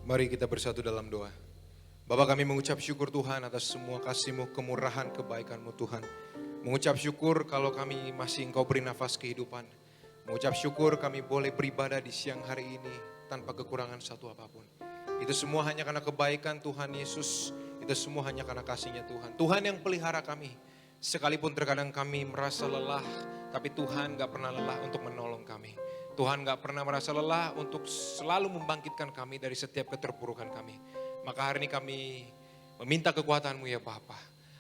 Mari kita bersatu dalam doa. Bapa, kami mengucap syukur Tuhan atas semua kasih-Mu, kemurahan, kebaikan-Mu Tuhan. Mengucap syukur kalau kami masih Engkau beri nafas kehidupan. Mengucap syukur kami boleh beribadah di siang hari ini tanpa kekurangan satu apapun. Itu semua hanya karena kebaikan Tuhan Yesus. Itu semua hanya karena kasih-Nya Tuhan. Tuhan yang pelihara kami. Sekalipun terkadang kami merasa lelah, tapi Tuhan gak pernah lelah untuk menolong kami. Tuhan gak pernah merasa lelah untuk selalu membangkitkan kami dari setiap keterpurukan kami. Maka hari ini kami meminta kekuatan-Mu ya Bapa.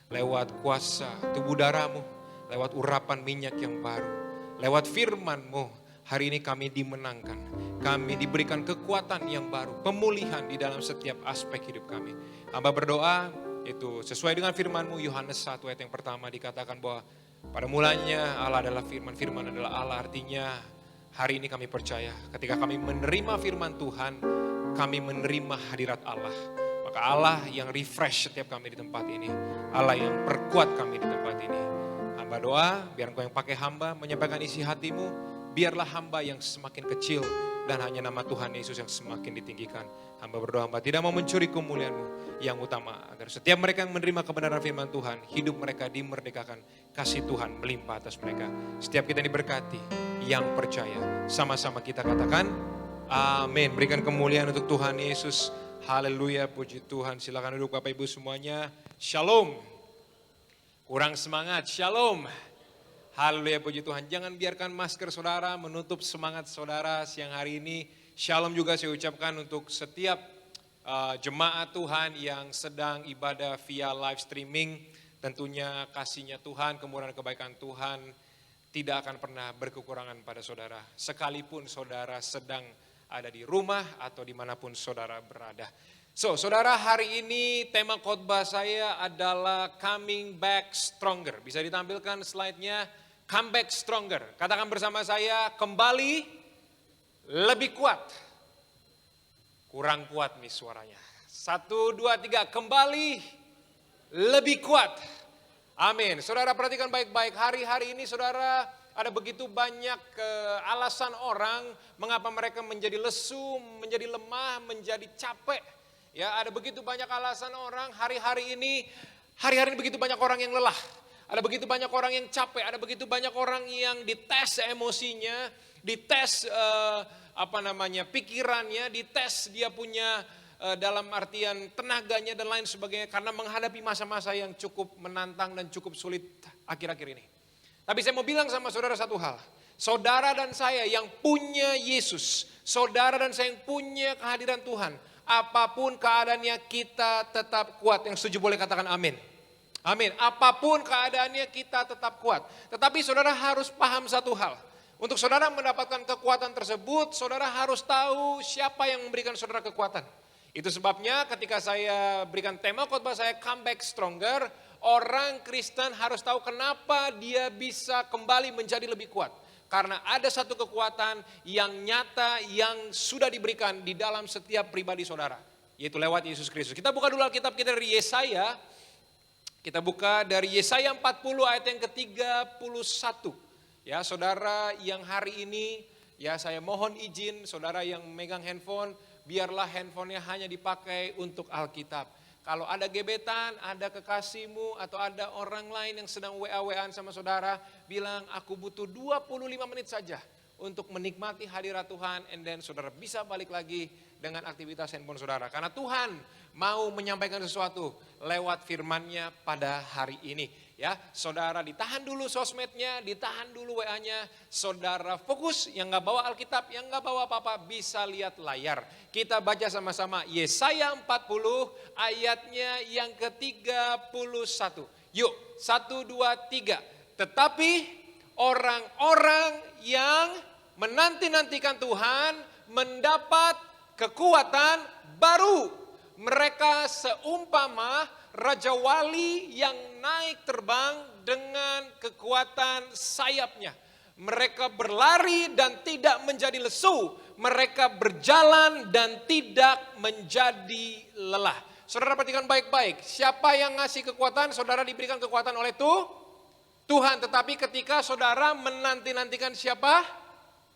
Lewat kuasa tubuh darah-Mu, lewat urapan minyak yang baru, lewat firman-Mu, hari ini kami dimenangkan. Kami diberikan kekuatan yang baru, pemulihan di dalam setiap aspek hidup kami. Hamba berdoa, itu sesuai dengan firman-Mu, Yohanes 1 ayat yang pertama dikatakan bahwa pada mulanya Allah adalah firman, firman adalah Allah. Artinya hari ini kami percaya ketika kami menerima firman Tuhan, kami menerima hadirat Allah. Maka Allah yang refresh setiap kami di tempat ini, Allah yang perkuat kami di tempat ini. Hamba doa, biar Engkau yang pakai hamba menyampaikan isi hatimu, biarlah hamba yang semakin kecil dan hanya nama Tuhan Yesus yang semakin ditinggikan. Hamba berdoa, hamba tidak mau mencuri kemuliaan-Mu yang utama, agar setiap mereka yang menerima kebenaran firman Tuhan, hidup mereka dimerdekakan, kasih Tuhan melimpah atas mereka. Setiap kita diberkati, yang percaya, sama-sama kita katakan, amin. Berikan kemuliaan untuk Tuhan Yesus. Haleluya, puji Tuhan. Silakan duduk Bapak Ibu semuanya. Shalom. Kurang semangat, shalom. Haleluya, puji Tuhan. Jangan biarkan masker saudara menutup semangat saudara siang hari ini. Shalom juga saya ucapkan untuk setiap jemaat Tuhan yang sedang ibadah via live streaming. Tentunya kasih-Nya Tuhan, kemurahan kebaikan Tuhan tidak akan pernah berkekurangan pada saudara. Sekalipun saudara sedang ada di rumah atau dimanapun saudara berada. So, saudara, hari ini tema khotbah saya adalah Coming Back Stronger. Bisa ditampilkan slide-nya, Come Back Stronger. Katakan bersama saya, kembali lebih kuat. Kurang kuat nih suaranya. 1, 2, 3, kembali lebih kuat. Amin. Saudara perhatikan baik-baik, hari-hari ini saudara ada begitu banyak alasan orang mengapa mereka menjadi lesu, menjadi lemah, menjadi capek. Ya, ada begitu banyak alasan orang hari-hari ini begitu banyak orang yang lelah. Ada begitu banyak orang yang capek, ada begitu banyak orang yang dites emosinya, dites pikirannya, dites dia punya dalam artian tenaganya dan lain sebagainya karena menghadapi masa-masa yang cukup menantang dan cukup sulit akhir-akhir ini. Tapi saya mau bilang sama saudara satu hal. Saudara dan saya yang punya Yesus, saudara dan saya yang punya kehadiran Tuhan, apapun keadaannya kita tetap kuat. Yang setuju boleh katakan amin. Amin. Apapun keadaannya kita tetap kuat. Tetapi saudara harus paham satu hal. Untuk saudara mendapatkan kekuatan tersebut, saudara harus tahu siapa yang memberikan saudara kekuatan. Itu sebabnya ketika saya berikan tema khotbah saya Come Back Stronger, orang Kristen harus tahu kenapa dia bisa kembali menjadi lebih kuat. Karena ada satu kekuatan yang nyata yang sudah diberikan di dalam setiap pribadi saudara. Yaitu lewat Yesus Kristus. Kita buka dulu Alkitab kita dari Yesaya. Kita buka dari Yesaya 40 ayat yang ke-31. Ya, saudara yang hari ini, ya saya mohon izin saudara yang megang handphone, biarlah handphonenya hanya dipakai untuk Alkitab. Kalau ada gebetan, ada kekasihmu, atau ada orang lain yang sedang WA-WAan sama saudara, bilang aku butuh 25 menit saja untuk menikmati hadirat Tuhan, and then saudara bisa balik lagi dengan aktivitas handphone saudara. Karena Tuhan mau menyampaikan sesuatu lewat firman-Nya pada hari ini. Ya, saudara ditahan dulu sosmednya, ditahan dulu WA-nya, saudara fokus, yang gak bawa Alkitab, yang gak bawa apa-apa, bisa lihat layar. Kita baca sama-sama Yesaya 40 ayatnya yang ke-31. Yuk, 1, 2, 3. Tetapi orang-orang yang menanti-nantikan Tuhan mendapat kekuatan baru. Mereka seumpama Raja Wali yang naik terbang dengan kekuatan sayapnya. Mereka berlari dan tidak menjadi lesu. Mereka berjalan dan tidak menjadi lelah. Saudara perhatikan baik-baik. Siapa yang ngasih kekuatan? Saudara diberikan kekuatan oleh Tuhan. Tetapi ketika saudara menanti-nantikan siapa?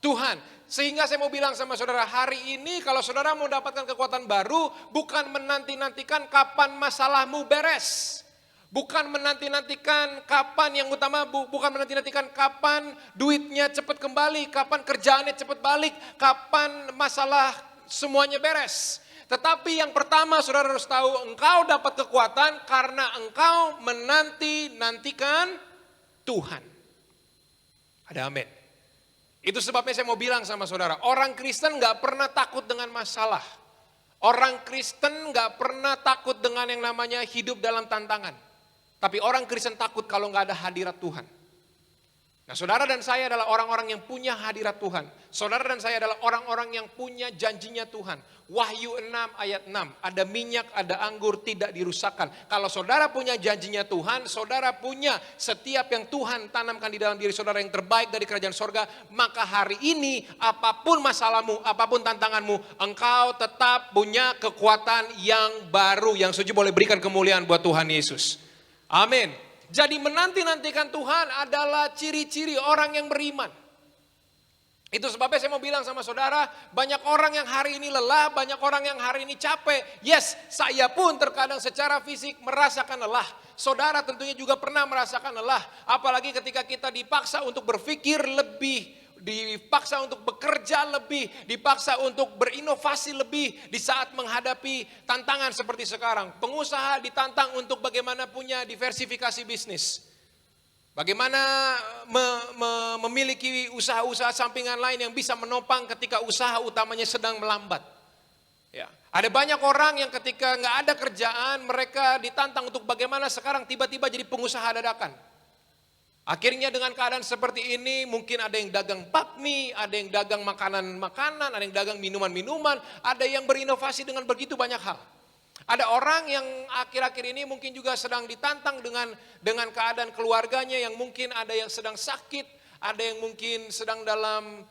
Tuhan. Sehingga saya mau bilang sama saudara, hari ini kalau saudara mau dapatkan kekuatan baru, bukan menanti-nantikan kapan masalahmu beres. Bukan menanti-nantikan kapan yang utama, bukan menanti-nantikan kapan duitnya cepat kembali, kapan kerjaannya cepat balik, kapan masalah semuanya beres. Tetapi yang pertama saudara harus tahu, engkau dapat kekuatan karena engkau menanti-nantikan Tuhan. Ada amin. Itu sebabnya saya mau bilang sama saudara, orang Kristen gak pernah takut dengan masalah. Orang Kristen gak pernah takut dengan yang namanya hidup dalam tantangan. Tapi orang Kristen takut kalau gak ada hadirat Tuhan. Nah, saudara dan saya adalah orang-orang yang punya hadirat Tuhan. Saudara dan saya adalah orang-orang yang punya janjinya Tuhan. Wahyu 6 ayat 6, ada minyak, ada anggur, tidak dirusakkan. Kalau saudara punya janjinya Tuhan, saudara punya setiap yang Tuhan tanamkan di dalam diri saudara yang terbaik dari kerajaan sorga, maka hari ini apapun masalahmu, apapun tantanganmu, engkau tetap punya kekuatan yang baru. Yang setuju boleh berikan kemuliaan buat Tuhan Yesus. Amin. Jadi menanti-nantikan Tuhan adalah ciri-ciri orang yang beriman. Itu sebabnya saya mau bilang sama saudara, banyak orang yang hari ini lelah, banyak orang yang hari ini capek. Yes, saya pun terkadang secara fisik merasakan lelah. Saudara tentunya juga pernah merasakan lelah. Apalagi ketika kita dipaksa untuk berpikir lebih, dipaksa untuk bekerja lebih, dipaksa untuk berinovasi lebih di saat menghadapi tantangan seperti sekarang. Pengusaha ditantang untuk bagaimana punya diversifikasi bisnis. Bagaimana memiliki usaha-usaha sampingan lain yang bisa menopang ketika usaha utamanya sedang melambat. Ya. Ada banyak orang yang ketika nggak ada kerjaan, mereka ditantang untuk bagaimana sekarang tiba-tiba jadi pengusaha dadakan. Akhirnya dengan keadaan seperti ini mungkin ada yang dagang bakmi, ada yang dagang makanan-makanan, ada yang dagang minuman-minuman, ada yang berinovasi dengan begitu banyak hal. Ada orang yang akhir-akhir ini mungkin juga sedang ditantang dengan keadaan keluarganya yang mungkin ada yang sedang sakit, ada yang mungkin sedang dalam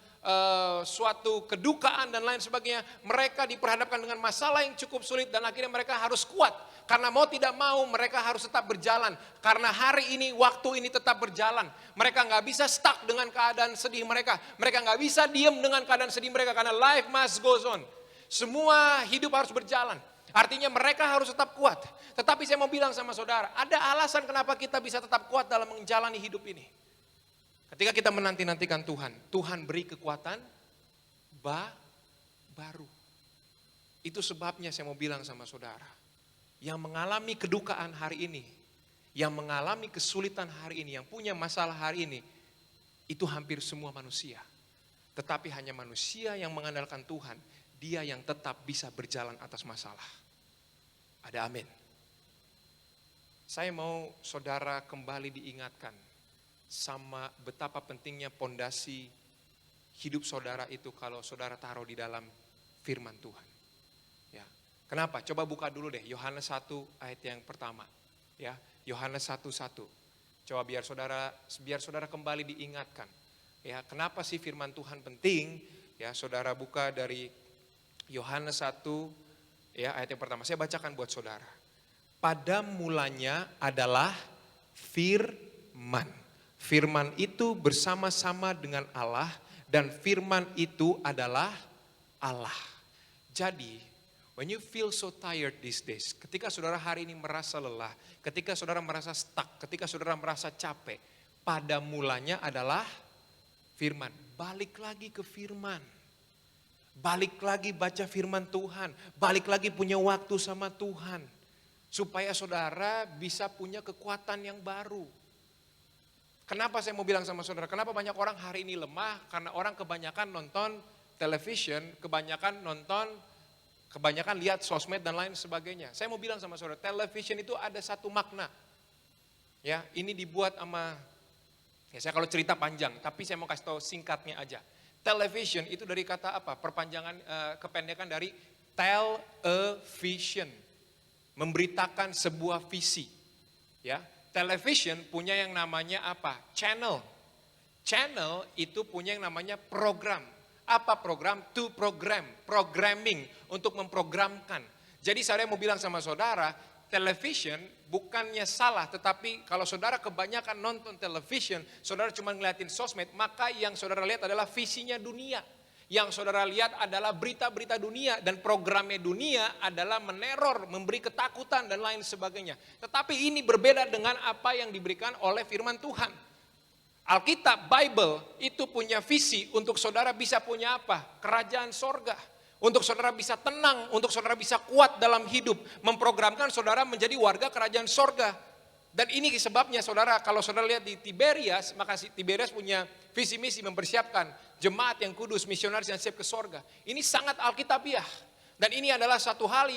suatu kedukaan dan lain sebagainya. Mereka diperhadapkan dengan masalah yang cukup sulit dan akhirnya mereka harus kuat. Karena mau tidak mau mereka harus tetap berjalan. Karena hari ini, waktu ini tetap berjalan. Mereka gak bisa stuck dengan keadaan sedih mereka. Mereka gak bisa diam dengan keadaan sedih mereka karena life must goes on. Semua hidup harus berjalan. Artinya mereka harus tetap kuat. Tetapi saya mau bilang sama saudara, ada alasan kenapa kita bisa tetap kuat dalam menjalani hidup ini. Ketika kita menanti-nantikan Tuhan, Tuhan beri kekuatan baru. Itu sebabnya saya mau bilang sama saudara, yang mengalami kedukaan hari ini, yang mengalami kesulitan hari ini, yang punya masalah hari ini, itu hampir semua manusia. Tetapi hanya manusia yang mengandalkan Tuhan, dia yang tetap bisa berjalan atas masalah. Ada amin. Saya mau saudara kembali diingatkan sama betapa pentingnya pondasi hidup saudara itu kalau saudara taruh di dalam firman Tuhan. Ya. Kenapa? Coba buka dulu deh Yohanes 1 ayat yang pertama. Ya, Yohanes 1:1. Coba biar saudara kembali diingatkan. Ya, kenapa sih firman Tuhan penting? Ya, saudara buka dari Yohanes 1 ya, ayat yang pertama. Saya bacakan buat saudara. Pada mulanya adalah firman. Firman itu bersama-sama dengan Allah dan firman itu adalah Allah. Jadi, when you feel so tired these days, ketika saudara hari ini merasa lelah, ketika saudara merasa stuck, ketika saudara merasa capek, pada mulanya adalah firman. Balik lagi ke firman. Balik lagi baca firman Tuhan. Balik lagi punya waktu sama Tuhan. Supaya saudara bisa punya kekuatan yang baru. Kenapa saya mau bilang sama saudara? Kenapa banyak orang hari ini lemah? Karena orang kebanyakan nonton television, kebanyakan lihat sosmed dan lain sebagainya. Saya mau bilang sama saudara, television itu ada satu makna. Ya, ini dibuat sama, ya saya kalau cerita panjang, tapi saya mau kasih tahu singkatnya aja. Television itu dari kata apa? Kependekan dari tell a vision. Memberitakan sebuah visi. Ya, television punya yang namanya apa? Channel. Channel itu punya yang namanya program. Apa program? To program, programming, untuk memprogramkan. Jadi saya mau bilang sama saudara, television bukannya salah, tetapi kalau saudara kebanyakan nonton television, saudara cuma ngeliatin sosmed, maka yang saudara lihat adalah visinya dunia. Yang saudara lihat adalah berita-berita dunia, dan programnya dunia adalah meneror, memberi ketakutan dan lain sebagainya. Tetapi ini berbeda dengan apa yang diberikan oleh firman Tuhan. Alkitab, Bible itu punya visi untuk saudara bisa punya apa? Kerajaan sorga. Untuk saudara bisa tenang, untuk saudara bisa kuat dalam hidup. Memprogramkan saudara menjadi warga kerajaan sorga. Dan ini sebabnya saudara, kalau saudara lihat di Tiberias, maka Tiberias punya visi misi mempersiapkan jemaat yang kudus, misionaris yang siap ke sorga. Ini sangat alkitabiah. Dan ini adalah satu hal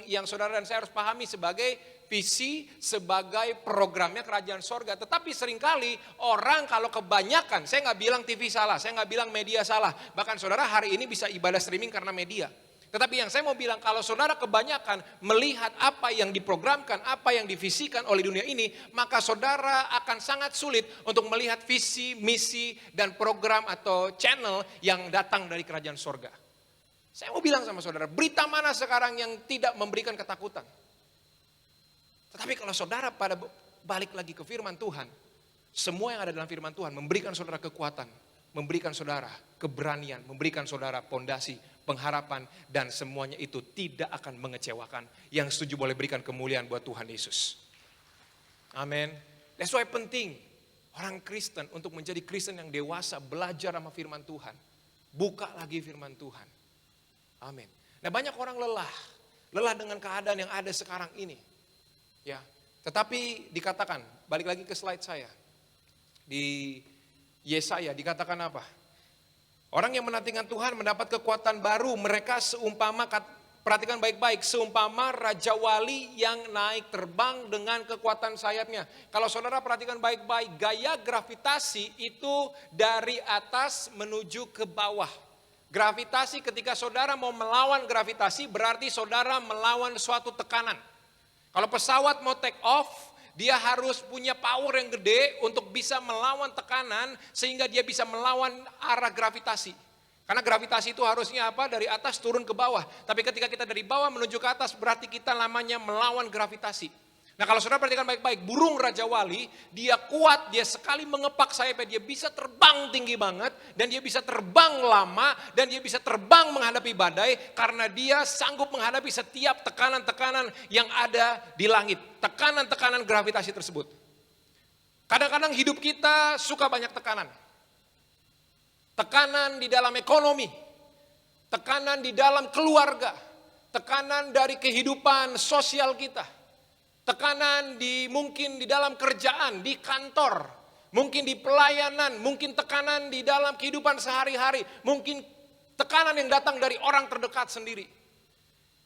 yang saudara dan saya harus pahami sebagai visi, sebagai programnya kerajaan sorga. Tetapi seringkali orang kalau kebanyakan, saya nggak bilang TV salah, saya nggak bilang media salah. Bahkan saudara hari ini bisa ibadah streaming karena media. Tetapi yang saya mau bilang, kalau saudara kebanyakan melihat apa yang diprogramkan, apa yang divisikan oleh dunia ini, maka saudara akan sangat sulit untuk melihat visi, misi, dan program atau channel yang datang dari kerajaan sorga. Saya mau bilang sama saudara, berita mana sekarang yang tidak memberikan ketakutan? Tetapi kalau saudara pada balik lagi ke firman Tuhan, semua yang ada dalam firman Tuhan memberikan saudara kekuatan, memberikan saudara keberanian, memberikan saudara pondasi, pengharapan, dan semuanya itu tidak akan mengecewakan. Yang setuju boleh berikan kemuliaan buat Tuhan Yesus. Amin. That's why penting orang Kristen untuk menjadi Kristen yang dewasa, belajar sama firman Tuhan. Buka lagi firman Tuhan. Amin. Nah, banyak orang lelah dengan keadaan yang ada sekarang ini. Ya, tetapi dikatakan, balik lagi ke slide saya. Di Yesaya dikatakan apa? Orang yang menantikan Tuhan mendapat kekuatan baru. Mereka seumpama, perhatikan baik-baik, seumpama Raja Wali yang naik terbang dengan kekuatan sayapnya. Kalau saudara perhatikan baik-baik, gaya gravitasi itu dari atas menuju ke bawah. Gravitasi, ketika saudara mau melawan gravitasi, berarti saudara melawan suatu tekanan. Kalau pesawat mau take off, dia harus punya power yang gede untuk bisa melawan tekanan sehingga dia bisa melawan arah gravitasi. Karena gravitasi itu harusnya apa? Dari atas turun ke bawah. Tapi ketika kita dari bawah menuju ke atas berarti kita namanya melawan gravitasi. Nah, kalau saudara perhatikan baik-baik, burung Raja Wali, dia kuat, dia sekali mengepak sayapnya, dia bisa terbang tinggi banget, dan dia bisa terbang lama, dan dia bisa terbang menghadapi badai, karena dia sanggup menghadapi setiap tekanan-tekanan yang ada di langit. Tekanan-tekanan gravitasi tersebut. Kadang-kadang hidup kita suka banyak tekanan. Tekanan di dalam ekonomi, tekanan di dalam keluarga, tekanan dari kehidupan sosial kita. Tekanan mungkin di dalam kerjaan, di kantor, mungkin di pelayanan, mungkin tekanan di dalam kehidupan sehari-hari, mungkin tekanan yang datang dari orang terdekat sendiri.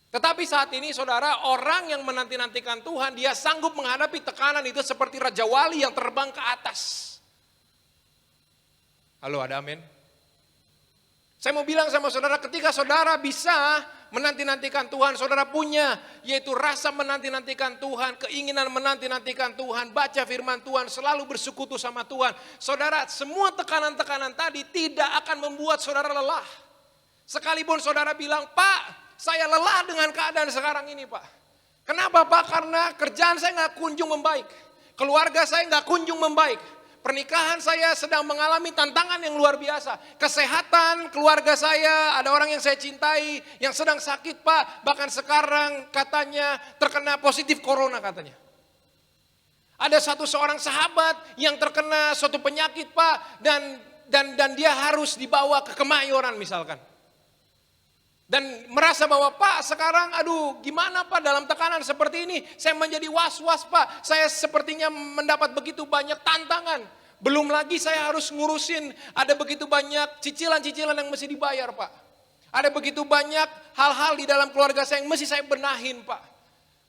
Tetapi saat ini saudara, orang yang menanti-nantikan Tuhan, dia sanggup menghadapi tekanan itu seperti Raja Wali yang terbang ke atas. Halo, ada amin? Saya mau bilang sama saudara, ketika saudara bisa menanti-nantikan Tuhan, saudara punya yaitu rasa menanti-nantikan Tuhan, keinginan menanti-nantikan Tuhan, baca firman Tuhan, selalu bersekutu sama Tuhan. Saudara, semua tekanan-tekanan tadi tidak akan membuat saudara lelah. Sekalipun saudara bilang, Pak, saya lelah dengan keadaan sekarang ini, Pak. Kenapa, Pak? Karena kerjaan saya nggak kunjung membaik, keluarga saya nggak kunjung membaik. Pernikahan saya sedang mengalami tantangan yang luar biasa. Kesehatan keluarga saya, ada orang yang saya cintai yang sedang sakit, Pak. Bahkan sekarang katanya terkena positif corona katanya. Ada seorang sahabat yang terkena suatu penyakit, Pak, dan dia harus dibawa ke Kemayoran misalkan. Dan merasa bahwa, Pak, sekarang aduh gimana, Pak, dalam tekanan seperti ini saya menjadi was-was, Pak. Saya sepertinya mendapat begitu banyak tantangan. Belum lagi saya harus ngurusin, ada begitu banyak cicilan-cicilan yang mesti dibayar, Pak. Ada begitu banyak hal-hal di dalam keluarga saya yang mesti saya benahin, Pak.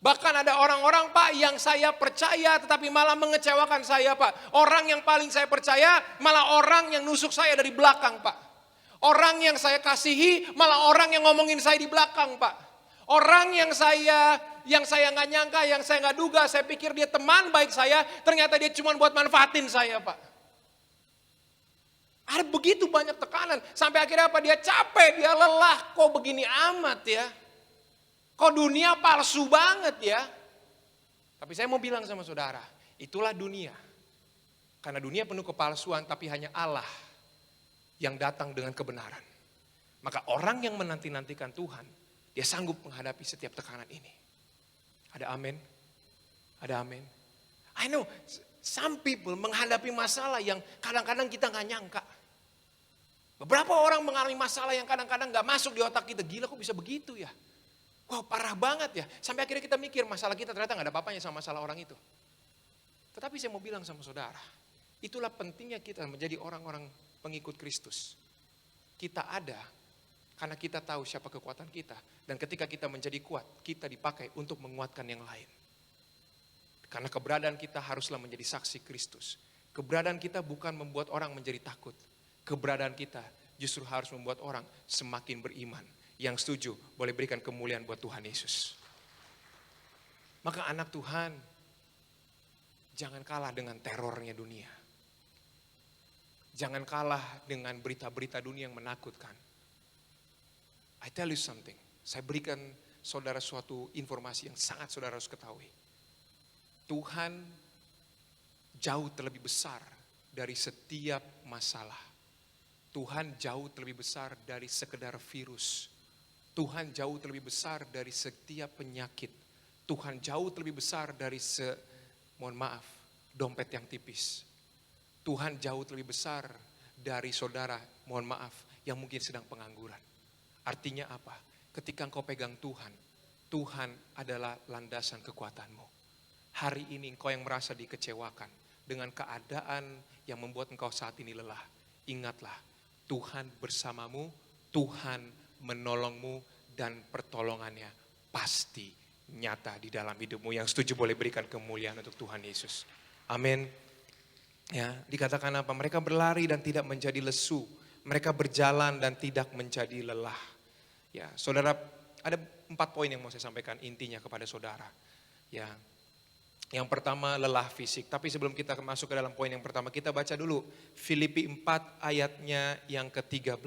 Bahkan ada orang-orang, Pak, yang saya percaya tetapi malah mengecewakan saya, Pak. Orang yang paling saya percaya malah orang yang nusuk saya dari belakang, Pak. Orang yang saya kasihi malah orang yang ngomongin saya di belakang, Pak. Orang yang saya nggak nyangka, yang saya nggak duga, saya pikir dia teman baik saya, ternyata dia cuma buat manfaatin saya, Pak. Ada begitu banyak tekanan, sampai akhirnya apa? Dia capek, dia lelah, kok begini amat ya. Kok dunia palsu banget ya? Tapi saya mau bilang sama saudara, itulah dunia. Karena dunia penuh kepalsuan, tapi hanya Allah yang datang dengan kebenaran. Maka orang yang menanti-nantikan Tuhan, dia sanggup menghadapi setiap tekanan ini. Ada amin? Ada amin? I know, some people menghadapi masalah yang kadang-kadang kita gak nyangka. Beberapa orang mengalami masalah yang kadang-kadang gak masuk di otak kita. Gila kok bisa begitu ya? Wah parah banget ya. Sampai akhirnya kita mikir masalah kita ternyata gak ada apa-apanya sama masalah orang itu. Tetapi saya mau bilang sama saudara, itulah pentingnya kita menjadi orang-orang pengikut Kristus. Kita ada karena kita tahu siapa kekuatan kita. Dan ketika kita menjadi kuat, kita dipakai untuk menguatkan yang lain. Karena keberadaan kita haruslah menjadi saksi Kristus. Keberadaan kita bukan membuat orang menjadi takut. Keberadaan kita justru harus membuat orang semakin beriman. Yang setuju boleh berikan kemuliaan buat Tuhan Yesus. Maka anak Tuhan, jangan kalah dengan terornya dunia. Jangan kalah dengan berita-berita dunia yang menakutkan. I tell you something, saya berikan saudara suatu informasi yang sangat saudara harus ketahui. Tuhan jauh terlebih besar dari setiap masalah. Tuhan jauh terlebih besar dari sekedar virus. Tuhan jauh terlebih besar dari setiap penyakit. Tuhan jauh terlebih besar dari dompet yang tipis. Tuhan jauh terlebih besar dari saudara, mohon maaf, yang mungkin sedang pengangguran. Artinya apa? Ketika engkau pegang Tuhan, Tuhan adalah landasan kekuatanmu. Hari ini engkau yang merasa dikecewakan dengan keadaan yang membuat engkau saat ini lelah. Ingatlah, Tuhan bersamamu, Tuhan menolongmu, dan pertolongannya pasti nyata di dalam hidupmu. Yang setuju boleh berikan kemuliaan untuk Tuhan Yesus. Amin. Ya, dikatakan apa? Mereka berlari dan tidak menjadi lesu. Mereka berjalan dan tidak menjadi lelah. Ya, saudara, ada 4 poin yang mau saya sampaikan intinya kepada saudara. Ya, yang pertama lelah fisik. Tapi sebelum kita masuk ke dalam poin yang pertama, kita baca dulu Filipi 4 ayatnya yang ke-13.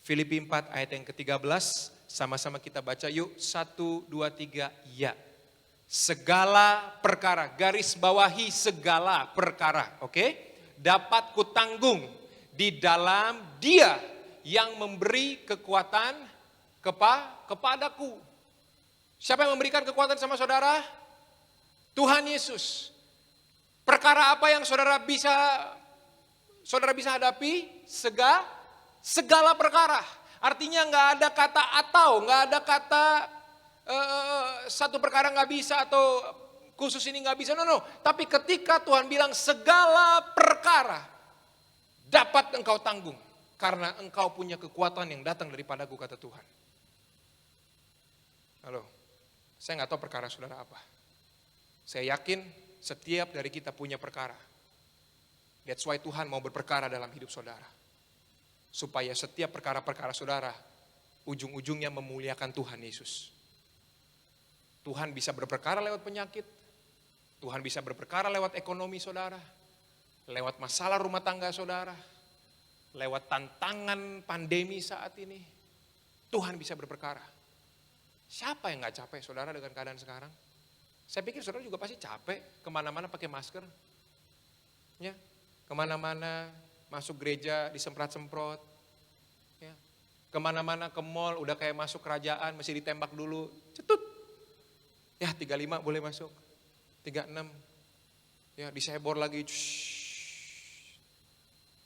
Filipi 4 ayat yang ke-13, sama-sama kita baca yuk. 1, 2, 3, ya. Segala perkara, garis bawahi segala perkara, oke? Dapat kutanggung di dalam Dia yang memberi kekuatan kepadaku. Siapa yang memberikan kekuatan sama saudara? Tuhan Yesus. Perkara apa yang saudara bisa hadapi? Segala perkara. Artinya nggak ada kata atau, nggak ada kata satu perkara nggak bisa atau khusus ini nggak bisa. No. Tapi ketika Tuhan bilang segala perkara dapat engkau tanggung karena engkau punya kekuatan yang datang daripadaku, kata Tuhan. Halo, saya nggak tahu perkara saudara apa. Saya yakin setiap dari kita punya perkara. That's why Tuhan mau berperkara dalam hidup saudara. Supaya setiap perkara-perkara saudara ujung-ujungnya memuliakan Tuhan Yesus. Tuhan bisa berperkara lewat penyakit. Tuhan bisa berperkara lewat ekonomi saudara. Lewat masalah rumah tangga saudara. Lewat tantangan pandemi saat ini. Tuhan bisa berperkara. Siapa yang gak capek saudara dengan keadaan sekarang? Saya pikir saudara juga pasti capek. Kemana-mana pakai masker. Ya, kemana-mana masuk gereja disemprot-semprot. Ya, kemana-mana ke mall udah kayak masuk kerajaan, mesti ditembak dulu. Cetut. Ya 35 boleh masuk. 36. Ya disebor lagi.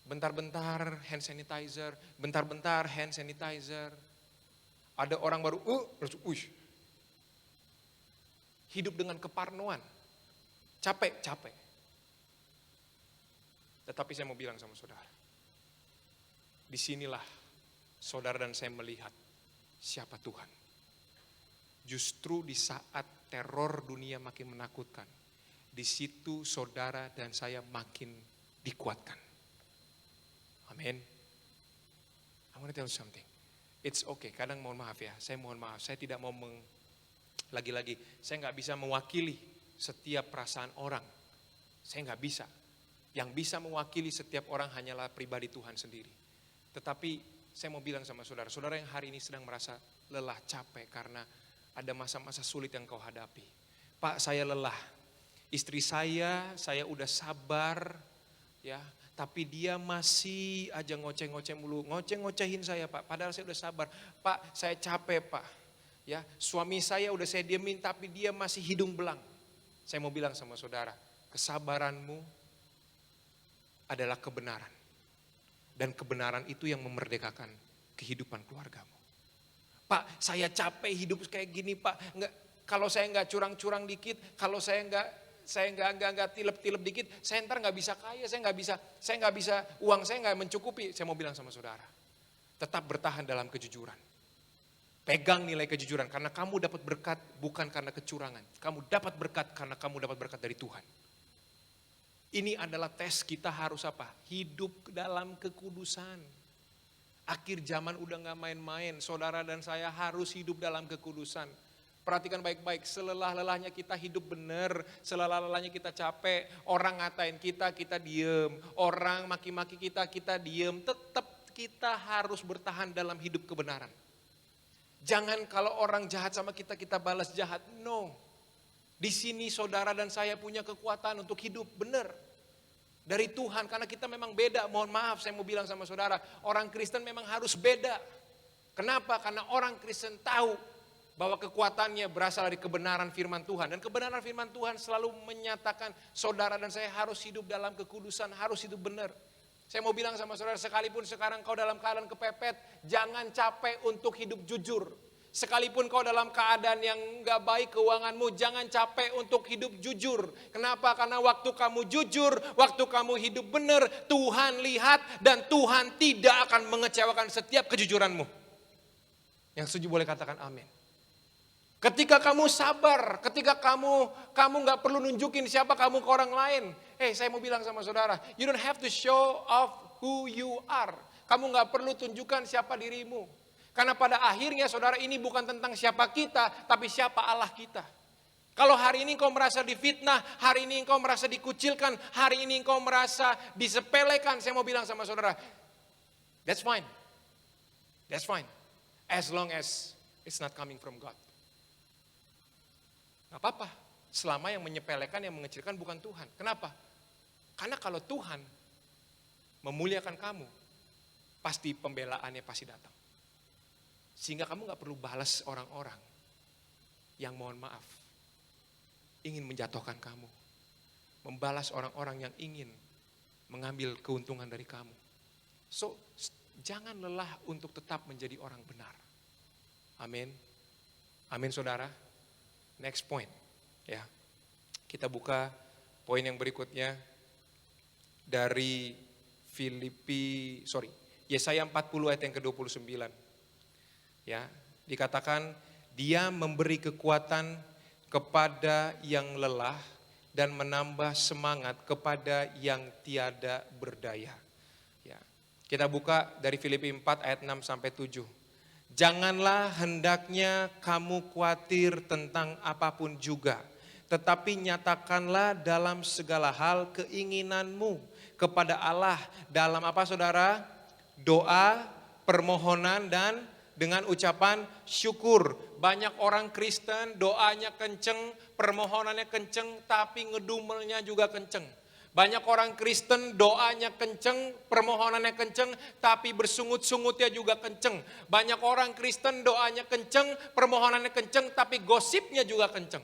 Bentar-bentar hand sanitizer. Bentar-bentar hand sanitizer. Ada orang baru, hidup dengan keparnoan. Capek. Tetapi saya mau bilang sama saudara. Disinilah saudara dan saya melihat siapa Tuhan. Justru di saat teror dunia makin menakutkan. Di situ saudara dan saya makin dikuatkan. Amin. I want to tell you something. It's okay, kadang mohon maaf ya. Saya mohon maaf, saya tidak mau lagi-lagi. Saya gak bisa mewakili setiap perasaan orang. Saya gak bisa. Yang bisa mewakili setiap orang hanyalah pribadi Tuhan sendiri. Tetapi saya mau bilang sama saudara yang hari ini sedang merasa lelah, capek karena Ada masa-masa sulit yang kau hadapi. Pak, saya lelah. Istri saya udah sabar, ya, tapi dia masih aja ngoceh-ngoceh mulu, ngoceh-ngocehin saya Pak, padahal saya udah sabar. Pak, saya capek Pak, ya, suami saya udah saya diemin tapi dia masih hidung belang. Saya mau bilang sama saudara, kesabaranmu adalah kebenaran. Dan kebenaran itu yang memerdekakan kehidupan keluargamu. Pak, saya capek hidup kayak gini Pak. Kalau saya nggak curang-curang dikit, kalau saya nggak tilep-tilep dikit, saya ntar nggak bisa kaya, saya nggak bisa uang saya nggak mencukupi. Saya mau bilang sama saudara, tetap bertahan dalam kejujuran. Pegang nilai kejujuran karena kamu dapat berkat bukan karena kecurangan. Kamu dapat berkat karena kamu dapat berkat dari Tuhan. Ini adalah tes kita harus apa? Hidup dalam kekudusan. Akhir zaman udah gak main-main, saudara dan saya harus hidup dalam kekudusan. Perhatikan baik-baik, selelah-lelahnya kita hidup benar, selelah-lelahnya kita capek, orang ngatain kita diem, orang maki-maki kita diem, tetap kita harus bertahan dalam hidup kebenaran. Jangan kalau orang jahat sama kita balas jahat, no. Di sini saudara dan saya punya kekuatan untuk hidup benar. Dari Tuhan, karena kita memang beda. Mohon maaf saya mau bilang sama saudara, orang Kristen memang harus beda. Kenapa? Karena orang Kristen tahu bahwa kekuatannya berasal dari kebenaran firman Tuhan. Dan kebenaran firman Tuhan selalu menyatakan saudara dan saya harus hidup dalam kekudusan, harus hidup benar. Saya mau bilang sama saudara, sekalipun sekarang kau dalam keadaan kepepet, jangan capek untuk hidup jujur. Sekalipun kau dalam keadaan yang gak baik keuanganmu, jangan capek untuk hidup jujur. Kenapa? Karena waktu kamu jujur, waktu kamu hidup benar, Tuhan lihat dan Tuhan tidak akan mengecewakan setiap kejujuranmu. Yang setuju boleh katakan amin. Ketika kamu sabar, ketika kamu gak perlu nunjukin siapa kamu ke orang lain. Saya mau bilang sama saudara, you don't have to show off who you are. Kamu gak perlu tunjukkan siapa dirimu. Karena pada akhirnya saudara ini bukan tentang siapa kita, tapi siapa Allah kita. Kalau hari ini engkau merasa difitnah, hari ini engkau merasa dikucilkan, hari ini engkau merasa disepelekan, saya mau bilang sama saudara, that's fine. That's fine. As long as it's not coming from God. Gak apa-apa, selama yang menyepelekan, yang mengecilkan bukan Tuhan. Kenapa? Karena kalau Tuhan memuliakan kamu, pasti pembelaannya pasti datang. Sehingga kamu gak perlu balas orang-orang yang mohon maaf, ingin menjatuhkan kamu. Membalas orang-orang yang ingin mengambil keuntungan dari kamu. So, jangan lelah untuk tetap menjadi orang benar. Amin. Amin saudara. Next point. Ya. Kita buka poin yang berikutnya dari Yesaya 40 ayat yang ke-29. Ya, dikatakan dia memberi kekuatan kepada yang lelah dan menambah semangat kepada yang tiada berdaya. Ya. Kita buka dari Filipi 4 ayat 6 sampai 7. Janganlah hendaknya kamu khawatir tentang apapun juga, tetapi nyatakanlah dalam segala hal keinginanmu kepada Allah dalam apa saudara? Doa, permohonan dan dengan ucapan syukur. Banyak orang Kristen doanya kenceng, permohonannya kenceng, tapi ngedumelnya juga kenceng. Banyak orang Kristen doanya kenceng, permohonannya kenceng, tapi bersungut-sungutnya juga kenceng. Banyak orang Kristen doanya kenceng, permohonannya kenceng, tapi gosipnya juga kenceng.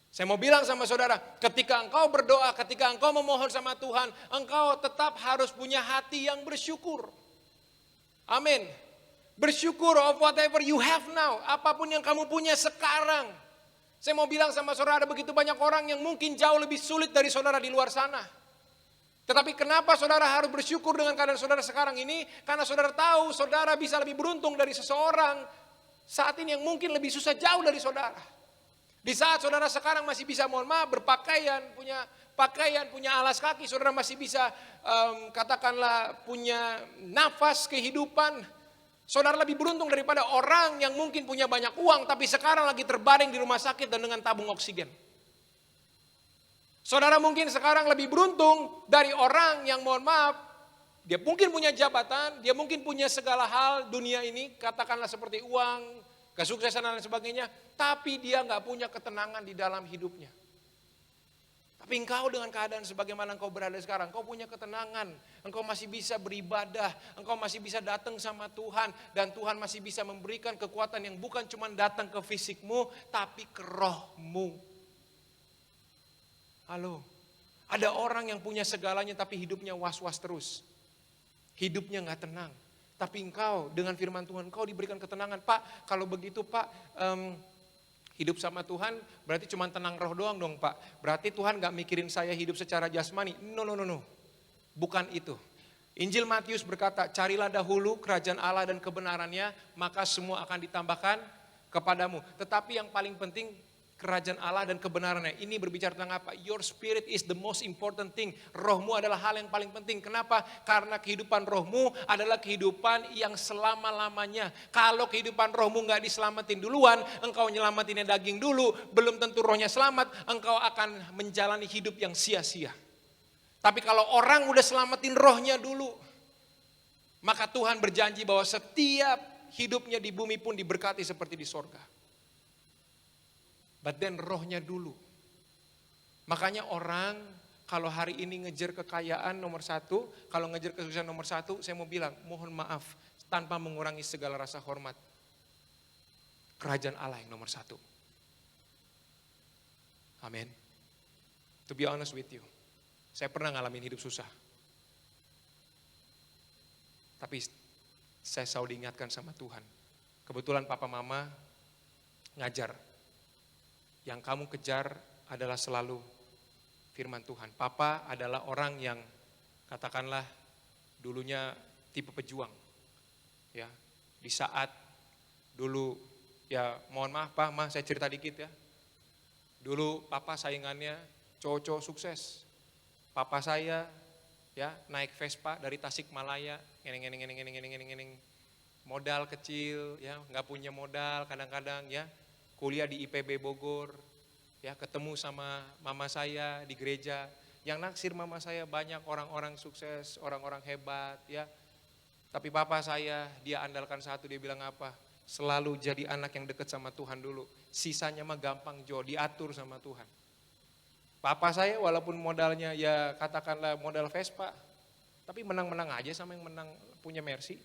Saya mau bilang sama saudara, ketika engkau berdoa, ketika engkau memohon sama Tuhan, engkau tetap harus punya hati yang bersyukur. Amin. Bersyukur of whatever you have now. Apapun yang kamu punya sekarang. Saya mau bilang sama saudara, begitu banyak orang yang mungkin jauh lebih sulit dari saudara di luar sana. Tetapi kenapa saudara harus bersyukur dengan keadaan saudara sekarang ini? Karena saudara tahu saudara bisa lebih beruntung dari seseorang saat ini yang mungkin lebih susah jauh dari saudara. Di saat saudara sekarang masih bisa mohon maaf berpakaian, punya pakaian, punya alas kaki, saudara masih bisa katakanlah punya nafas kehidupan. Saudara lebih beruntung daripada orang yang mungkin punya banyak uang tapi sekarang lagi terbaring di rumah sakit dan dengan tabung oksigen. Saudara mungkin sekarang lebih beruntung dari orang yang mohon maaf, dia mungkin punya jabatan, dia mungkin punya segala hal dunia ini, katakanlah seperti uang, kesuksesan dan sebagainya, tapi dia nggak punya ketenangan di dalam hidupnya. Tapi engkau dengan keadaan sebagaimana engkau berada sekarang, engkau punya ketenangan, engkau masih bisa beribadah, engkau masih bisa datang sama Tuhan, dan Tuhan masih bisa memberikan kekuatan yang bukan cuma datang ke fisikmu, tapi ke rohmu. Halo, ada orang yang punya segalanya tapi hidupnya was-was terus, hidupnya gak tenang. Tapi engkau dengan firman Tuhan, engkau diberikan ketenangan. Pak, kalau begitu Pak, hidup sama Tuhan berarti cuma tenang roh doang dong Pak. Berarti Tuhan gak mikirin saya hidup secara jasmani. No. Bukan itu. Injil Matius berkata, carilah dahulu kerajaan Allah dan kebenarannya, maka semua akan ditambahkan kepadamu. Tetapi yang paling penting, kerajaan Allah dan kebenarannya. Ini berbicara tentang apa? Your spirit is the most important thing. Rohmu adalah hal yang paling penting. Kenapa? Karena kehidupan rohmu adalah kehidupan yang selama-lamanya. Kalau kehidupan rohmu gak diselamatin duluan, engkau nyelamatinnya daging dulu, belum tentu rohnya selamat, engkau akan menjalani hidup yang sia-sia. Tapi kalau orang udah selamatin rohnya dulu, maka Tuhan berjanji bahwa setiap hidupnya di bumi pun diberkati seperti di sorga. But then rohnya dulu. Makanya orang kalau hari ini ngejar kekayaan nomor satu, kalau ngejar kesuksesan nomor satu, saya mau bilang mohon maaf tanpa mengurangi segala rasa hormat. Kerajaan Allah yang nomor satu. Amin. To be honest with you, saya pernah ngalamin hidup susah. Tapi saya selalu diingatkan sama Tuhan. Kebetulan papa mama ngajar. Yang kamu kejar adalah selalu firman Tuhan. Papa adalah orang yang katakanlah dulunya tipe pejuang. Ya, di saat dulu ya mohon maaf Pak, Ma, saya cerita dikit ya. Dulu papa saingannya cowok-cowok sukses. Papa saya ya naik Vespa dari Tasikmalaya, ngeneng. Modal kecil ya, nggak punya modal kadang-kadang ya. Kuliah di IPB Bogor, ya ketemu sama mama saya di gereja. Yang naksir mama saya banyak orang-orang sukses, orang-orang hebat, ya. Tapi papa saya, dia andalkan satu, dia bilang apa? Selalu jadi anak yang dekat sama Tuhan dulu. Sisanya mah gampang Jo, diatur sama Tuhan. Papa saya walaupun modalnya ya katakanlah modal Vespa, tapi menang-menang aja sama yang menang punya Mercy.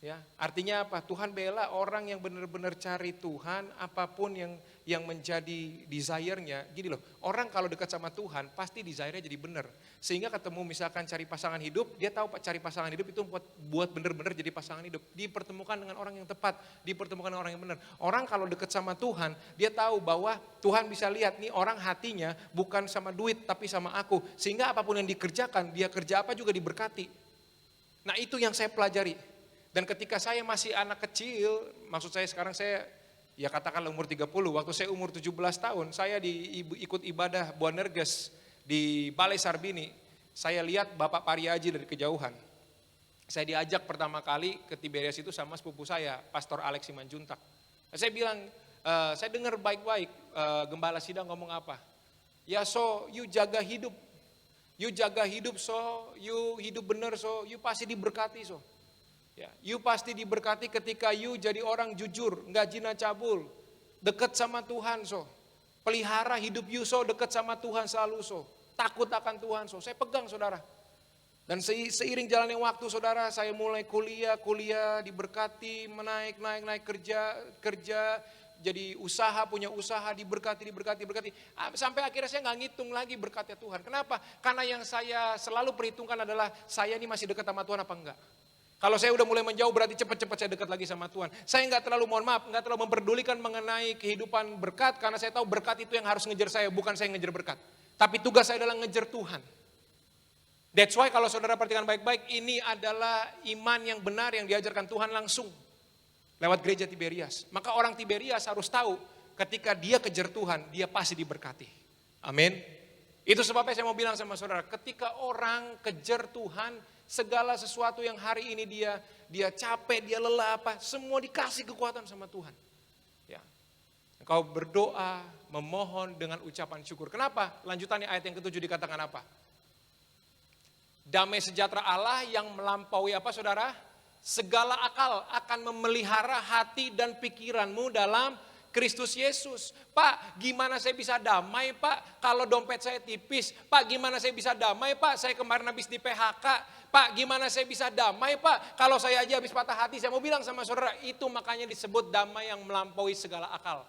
Ya, artinya apa? Tuhan bela orang yang benar-benar cari Tuhan, apapun yang menjadi desire-nya. Gini loh, orang kalau dekat sama Tuhan pasti desire-nya jadi benar. Sehingga ketemu misalkan cari pasangan hidup, dia tahu cari pasangan hidup itu buat benar-benar jadi pasangan hidup. Dipertemukan dengan orang yang tepat, dipertemukan dengan orang yang benar. Orang kalau dekat sama Tuhan, dia tahu bahwa Tuhan bisa lihat nih orang hatinya bukan sama duit tapi sama aku. Sehingga apapun yang dikerjakan, dia kerja apa juga diberkati. Nah itu yang saya pelajari. Dan ketika saya masih anak kecil, maksud saya sekarang saya ya katakanlah umur 30, waktu saya umur 17 tahun, saya ikut ibadah Boanerges di Balai Sarbini. Saya lihat Bapak Pariaji dari kejauhan. Saya diajak pertama kali ke Tiberias itu sama sepupu saya, Pastor Alex Simanjuntak. Saya bilang, saya dengar baik-baik Gembala Sidang ngomong apa. Ya so, you jaga hidup. You jaga hidup so, you hidup benar so, you pasti diberkati so. Ya, you pasti diberkati ketika you jadi orang jujur, nggak zina cabul, dekat sama Tuhan so. Pelihara hidup you so, dekat sama Tuhan selalu so. Takut akan Tuhan so. Saya pegang saudara. Dan seiring jalannya waktu saudara, saya mulai kuliah diberkati, naik kerja, jadi usaha, punya usaha, diberkati. Sampai akhirnya saya nggak ngitung lagi berkatnya Tuhan. Kenapa? Karena yang saya selalu perhitungkan adalah saya ini masih dekat sama Tuhan apa enggak. Kalau saya udah mulai menjauh berarti cepat-cepat saya dekat lagi sama Tuhan. Saya nggak terlalu nggak terlalu memperdulikan mengenai kehidupan berkat karena saya tahu berkat itu yang harus ngejar saya, bukan saya ngejar berkat. Tapi tugas saya adalah ngejar Tuhan. That's why kalau saudara perhatikan baik-baik, ini adalah iman yang benar yang diajarkan Tuhan langsung lewat gereja Tiberias. Maka orang Tiberias harus tahu ketika dia kejar Tuhan, dia pasti diberkati. Amin. Itu sebabnya saya mau bilang sama saudara, ketika orang kejar Tuhan, segala sesuatu yang hari ini dia capek, dia lelah apa, semua dikasih kekuatan sama Tuhan. Ya. Engkau berdoa, memohon dengan ucapan syukur. Kenapa? Lanjutannya ayat yang ke-7 dikatakan apa? Damai sejahtera Allah yang melampaui apa saudara? segala akal akan memelihara hati dan pikiranmu dalam Kristus Yesus. Pak, gimana saya bisa damai Pak kalau dompet saya tipis? Pak, gimana saya bisa damai Pak? Saya kemarin habis di PHK. Pak, gimana saya bisa damai Pak kalau saya aja habis patah hati? Saya mau bilang sama saudara, itu makanya disebut damai yang melampaui segala akal.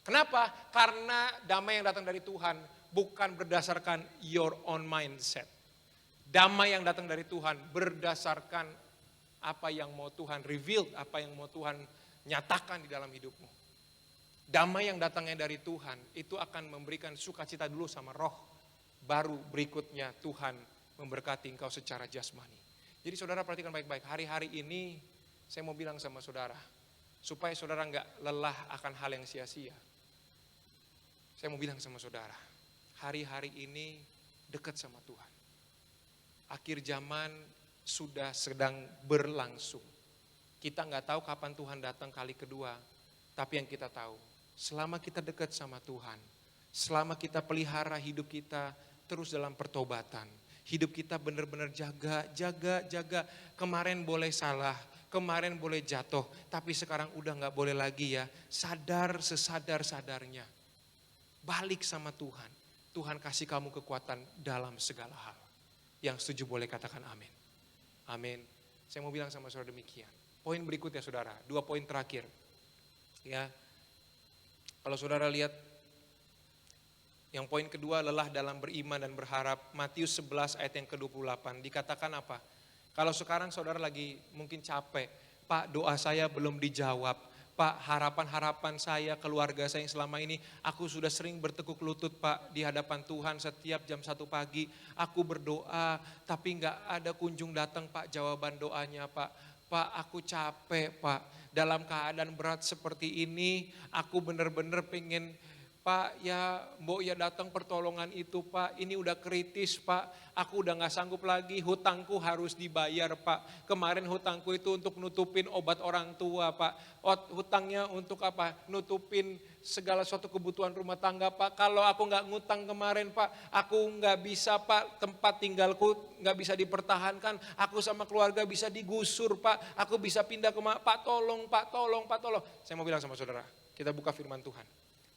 Kenapa? Karena damai yang datang dari Tuhan bukan berdasarkan your own mindset. Damai yang datang dari Tuhan berdasarkan apa yang mau Tuhan reveal, apa yang mau Tuhan nyatakan di dalam hidupmu. Damai yang datangnya dari Tuhan itu akan memberikan sukacita dulu sama roh. Baru berikutnya Tuhan memberkati engkau secara jasmani. Jadi saudara perhatikan baik-baik, hari-hari ini saya mau bilang sama saudara, supaya saudara enggak lelah akan hal yang sia-sia. Saya mau bilang sama saudara, hari-hari ini dekat sama Tuhan. Akhir zaman sudah sedang berlangsung. Kita nggak tahu kapan Tuhan datang kali kedua. Tapi yang kita tahu, selama kita dekat sama Tuhan, selama kita pelihara hidup kita terus dalam pertobatan, hidup kita benar-benar jaga. Kemarin boleh salah, kemarin boleh jatuh, tapi sekarang udah nggak boleh lagi ya. Sadar sesadar-sadarnya. Balik sama Tuhan. Tuhan kasih kamu kekuatan dalam segala hal. Yang setuju boleh katakan amin. Amin. Saya mau bilang sama saudara demikian. Poin berikutnya saudara, 2 poin terakhir. Ya. Kalau saudara lihat yang poin kedua, lelah dalam beriman dan berharap. Matius 11 ayat yang ke-28 dikatakan apa? Kalau sekarang saudara lagi mungkin capek, Pak doa saya belum dijawab. Pak, harapan-harapan saya, keluarga saya yang selama ini, aku sudah sering bertekuk lutut Pak di hadapan Tuhan setiap jam 1 pagi. Aku berdoa, tapi nggak ada kunjung datang Pak jawaban doanya Pak. Pak, aku capek Pak, dalam keadaan berat seperti ini, aku benar-benar pengen Pak ya mbok ya datang pertolongan itu Pak, ini udah kritis Pak, aku udah gak sanggup lagi, hutangku harus dibayar Pak. Kemarin hutangku itu untuk nutupin obat orang tua Pak, hutangnya untuk apa? Nutupin segala suatu kebutuhan rumah tangga Pak. Kalau aku gak ngutang kemarin Pak, aku gak bisa Pak, tempat tinggalku gak bisa dipertahankan, aku sama keluarga bisa digusur Pak, aku bisa pindah ke Pak tolong Pak, tolong Pak tolong. Saya mau bilang sama saudara, kita buka firman Tuhan.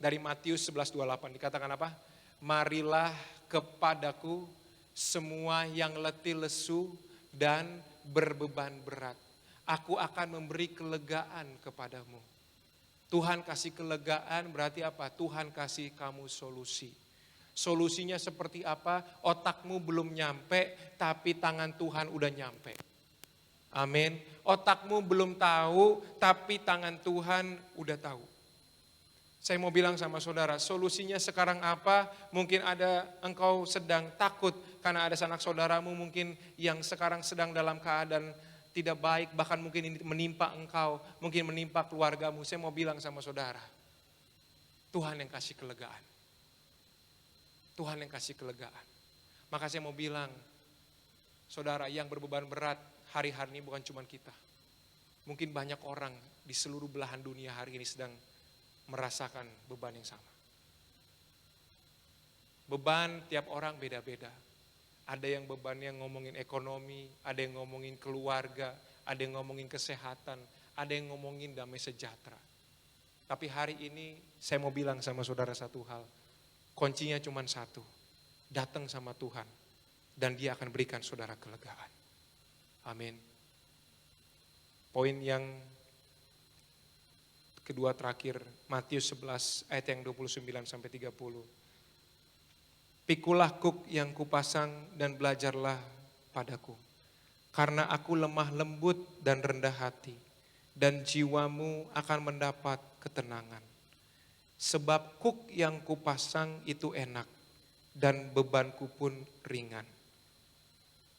Dari Matius 11:28 dikatakan apa? Marilah kepadaku semua yang letih lesu dan berbeban berat. Aku akan memberi kelegaan kepadamu. Tuhan kasih kelegaan berarti apa? Tuhan kasih kamu solusi. Solusinya seperti apa? Otakmu belum nyampe tapi tangan Tuhan udah nyampe. Amin. Otakmu belum tahu tapi tangan Tuhan udah tahu. Saya mau bilang sama saudara, solusinya sekarang apa? Mungkin ada engkau sedang takut karena ada sanak saudaramu mungkin yang sekarang sedang dalam keadaan tidak baik, bahkan mungkin ini menimpa engkau, mungkin menimpa keluargamu. Saya mau bilang sama saudara, Tuhan yang kasih kelegaan. Tuhan yang kasih kelegaan. Maka saya mau bilang, saudara yang berbeban berat hari-hari ini bukan cuma kita. Mungkin banyak orang di seluruh belahan dunia hari ini sedang merasakan beban yang sama. Beban tiap orang beda-beda. Ada yang bebannya ngomongin ekonomi, ada yang ngomongin keluarga, ada yang ngomongin kesehatan, ada yang ngomongin damai sejahtera. Tapi hari ini saya mau bilang sama saudara satu hal. Kuncinya cuma satu. Datang sama Tuhan dan Dia akan berikan saudara kelegaan. Amin. Poin yang kedua terakhir, Matius 11 ayat yang 29 sampai 30. Pikulah kuk yang kupasang dan belajarlah padaku. Karena aku lemah lembut dan rendah hati, dan jiwamu akan mendapat ketenangan. Sebab kuk yang kupasang itu enak, dan bebanku pun ringan.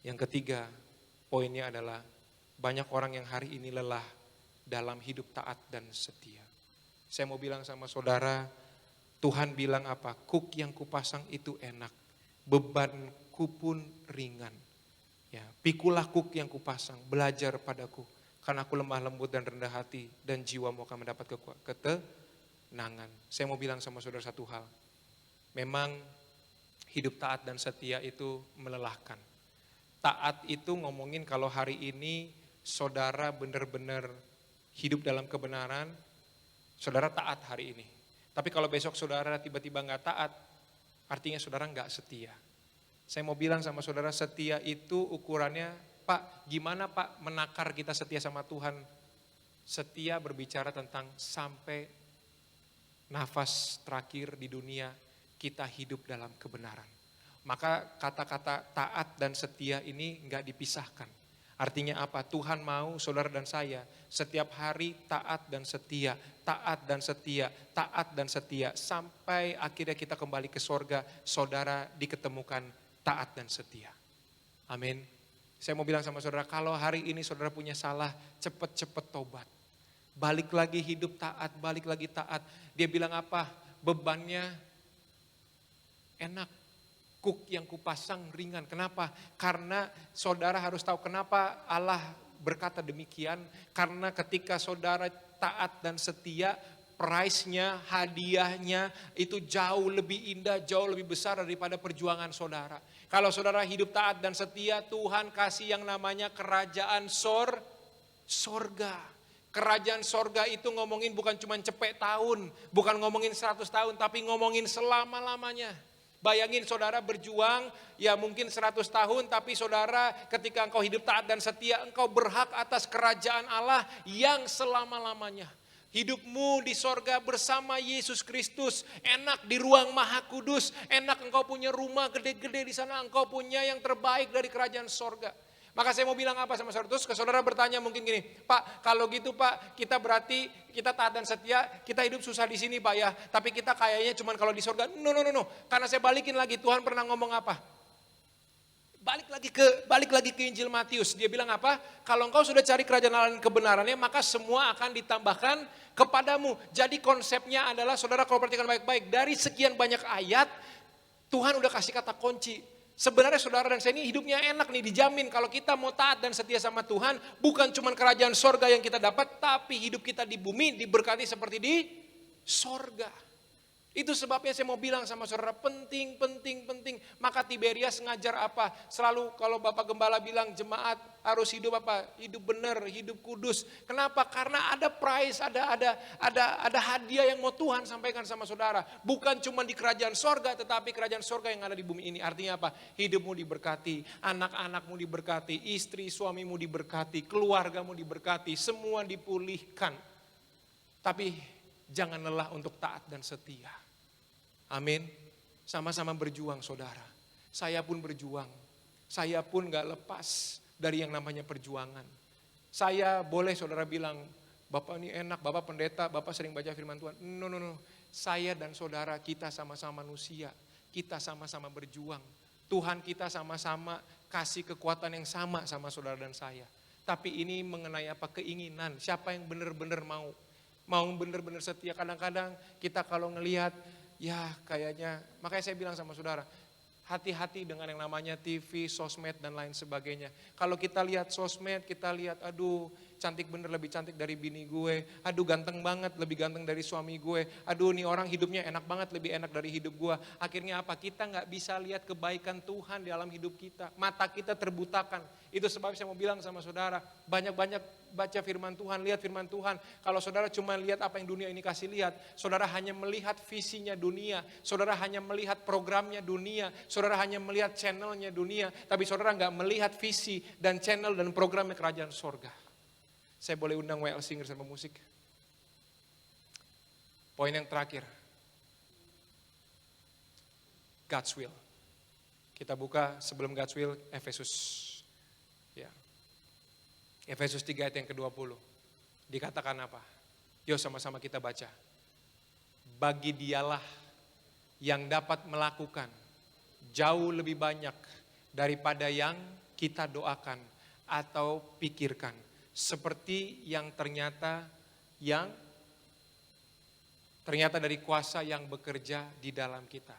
Yang ketiga, poinnya adalah banyak orang yang hari ini lelah dalam hidup taat dan setia. Saya mau bilang sama saudara, Tuhan bilang apa? Kuk yang kupasang itu enak, bebanku pun ringan. Ya, pikulah kuk yang kupasang, belajar padaku, karena aku lemah lembut dan rendah hati, dan jiwamu akan mendapat ketenangan. Saya mau bilang sama saudara satu hal, memang hidup taat dan setia itu melelahkan. Taat itu ngomongin kalau hari ini saudara benar-benar hidup dalam kebenaran, saudara taat hari ini. Tapi kalau besok saudara tiba-tiba nggak taat, artinya saudara nggak setia. Saya mau bilang sama saudara, setia itu ukurannya, Pak, gimana Pak menakar kita setia sama Tuhan? Setia berbicara tentang sampai nafas terakhir di dunia kita hidup dalam kebenaran. Maka kata-kata taat dan setia ini nggak dipisahkan. Artinya apa? Tuhan mau saudara dan saya setiap hari taat dan setia, taat dan setia, taat dan setia. Sampai akhirnya kita kembali ke sorga, saudara diketemukan taat dan setia. Amin. Saya mau bilang sama saudara, kalau hari ini saudara punya salah, cepet-cepet tobat. Balik lagi hidup taat, balik lagi taat. Dia bilang apa? Bebannya enak. Kuk yang kupasang ringan. Kenapa? Karena saudara harus tahu kenapa Allah berkata demikian. Karena ketika saudara taat dan setia, price-nya, hadiahnya itu jauh lebih indah, jauh lebih besar daripada perjuangan saudara. Kalau saudara hidup taat dan setia, Tuhan kasih yang namanya kerajaan sorga. Kerajaan sorga itu ngomongin bukan cuma cepet tahun, bukan ngomongin 100 tahun, tapi ngomongin selama-lamanya. Bayangin saudara berjuang, ya mungkin 100 tahun, tapi saudara ketika engkau hidup taat dan setia, engkau berhak atas kerajaan Allah yang selama-lamanya. Hidupmu di sorga bersama Yesus Kristus, enak di ruang Maha Kudus, enak engkau punya rumah gede-gede di sana, engkau punya yang terbaik dari kerajaan sorga. Maka saya mau bilang apa sama saudara? Terus ke saudara bertanya mungkin gini, Pak kalau gitu Pak kita berarti kita taat dan setia, kita hidup susah di sini Pak ya. Tapi kita kayaknya cuman kalau di sorga, no. Karena saya balikin lagi, Tuhan pernah ngomong apa? Balik lagi ke Injil Matius, dia bilang apa? Kalau engkau sudah cari kerajaan Allah dan kebenarannya, maka semua akan ditambahkan kepadamu. Jadi konsepnya adalah, saudara kalau perhatikan baik-baik, dari sekian banyak ayat, Tuhan udah kasih kata kunci. Sebenarnya saudara dan saya ini hidupnya enak nih, dijamin kalau kita mau taat dan setia sama Tuhan, bukan cuma kerajaan sorga yang kita dapat, tapi hidup kita di bumi diberkati seperti di sorga. Itu sebabnya saya mau bilang sama saudara, penting. Maka Tiberias ngajar apa? Selalu kalau Bapak Gembala bilang jemaat harus hidup apa? Hidup benar, hidup kudus. Kenapa? Karena ada prize, ada hadiah yang mau Tuhan sampaikan sama saudara. Bukan cuma di kerajaan sorga, tetapi kerajaan sorga yang ada di bumi ini. Artinya apa? Hidupmu diberkati, anak-anakmu diberkati, istri suamimu diberkati, keluargamu diberkati, semua dipulihkan. Tapi jangan lelah untuk taat dan setia. Amin. Sama-sama berjuang saudara. Saya pun berjuang. Saya pun gak lepas dari yang namanya perjuangan. Saya boleh saudara bilang, Bapak ini enak, Bapak pendeta, Bapak sering baca firman Tuhan. No. Saya dan saudara kita sama-sama manusia. Kita sama-sama berjuang. Tuhan kita sama-sama kasih kekuatan yang sama saudara dan saya. Tapi ini mengenai apa? Keinginan. Siapa yang benar-benar mau benar-benar setia. Kadang-kadang kita kalau ngelihat, ya kayaknya, makanya saya bilang sama saudara, hati-hati dengan yang namanya TV, sosmed dan lain sebagainya. Kalau kita lihat sosmed, kita lihat aduh cantik bener, lebih cantik dari bini gue. Aduh ganteng banget, lebih ganteng dari suami gue. Aduh nih orang hidupnya enak banget, lebih enak dari hidup gue. Akhirnya apa? Kita gak bisa lihat kebaikan Tuhan di dalam hidup kita. Mata kita terbutakan. Itu sebab saya mau bilang sama saudara, banyak-banyak baca firman Tuhan, lihat firman Tuhan. Kalau saudara cuma lihat apa yang dunia ini kasih lihat, saudara hanya melihat visinya dunia, saudara hanya melihat programnya dunia, saudara hanya melihat channelnya dunia, tapi saudara gak melihat visi dan channel dan programnya kerajaan sorga. Saya boleh undang WL Singer sama musik. Poin yang terakhir. God's will. Kita buka sebelum God's will, Efesus. Ya. Efesus 3 ayat yang ke-20. Dikatakan apa? Yuk sama-sama kita baca. Bagi dialah yang dapat melakukan jauh lebih banyak daripada yang kita doakan atau pikirkan. Seperti yang ternyata dari kuasa yang bekerja di dalam kita.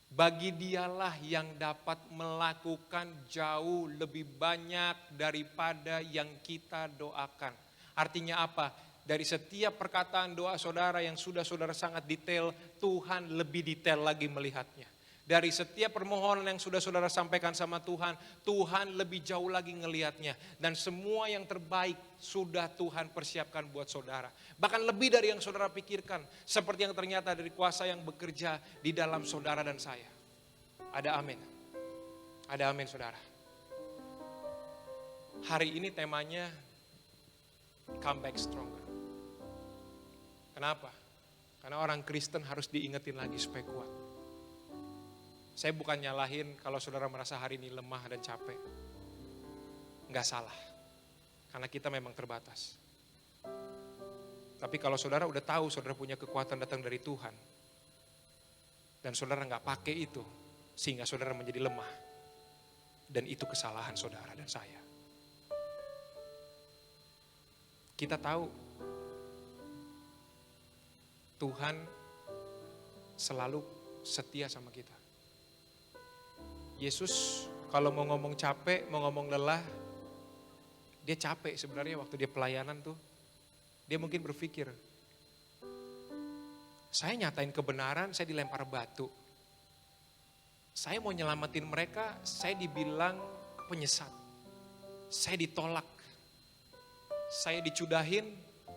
Bagi dialah yang dapat melakukan jauh lebih banyak daripada yang kita doakan. Artinya apa? Dari setiap perkataan doa saudara yang sudah saudara sangat detail, Tuhan lebih detail lagi melihatnya. Dari setiap permohonan yang sudah saudara sampaikan sama Tuhan, Tuhan lebih jauh lagi ngelihatnya. Dan semua yang terbaik sudah Tuhan persiapkan buat saudara. Bahkan lebih dari yang saudara pikirkan. Seperti yang ternyata dari kuasa yang bekerja di dalam saudara dan saya. Ada amin. Ada amin saudara. Hari ini temanya come back stronger. Kenapa? Karena orang Kristen harus diingetin lagi supaya kuat. Saya bukan nyalahin kalau saudara merasa hari ini lemah dan capek. Enggak salah. Karena kita memang terbatas. Tapi kalau saudara udah tahu saudara punya kekuatan datang dari Tuhan. Dan saudara enggak pakai itu. Sehingga saudara menjadi lemah. Dan itu kesalahan saudara dan saya. Kita tahu Tuhan selalu setia sama kita. Yesus kalau mau ngomong capek, mau ngomong lelah, dia capek sebenarnya waktu dia pelayanan tuh. Dia mungkin berpikir, saya nyatain kebenaran, saya dilempar batu. Saya mau nyelamatin mereka, saya dibilang penyesat. Saya ditolak. Saya dicudahin,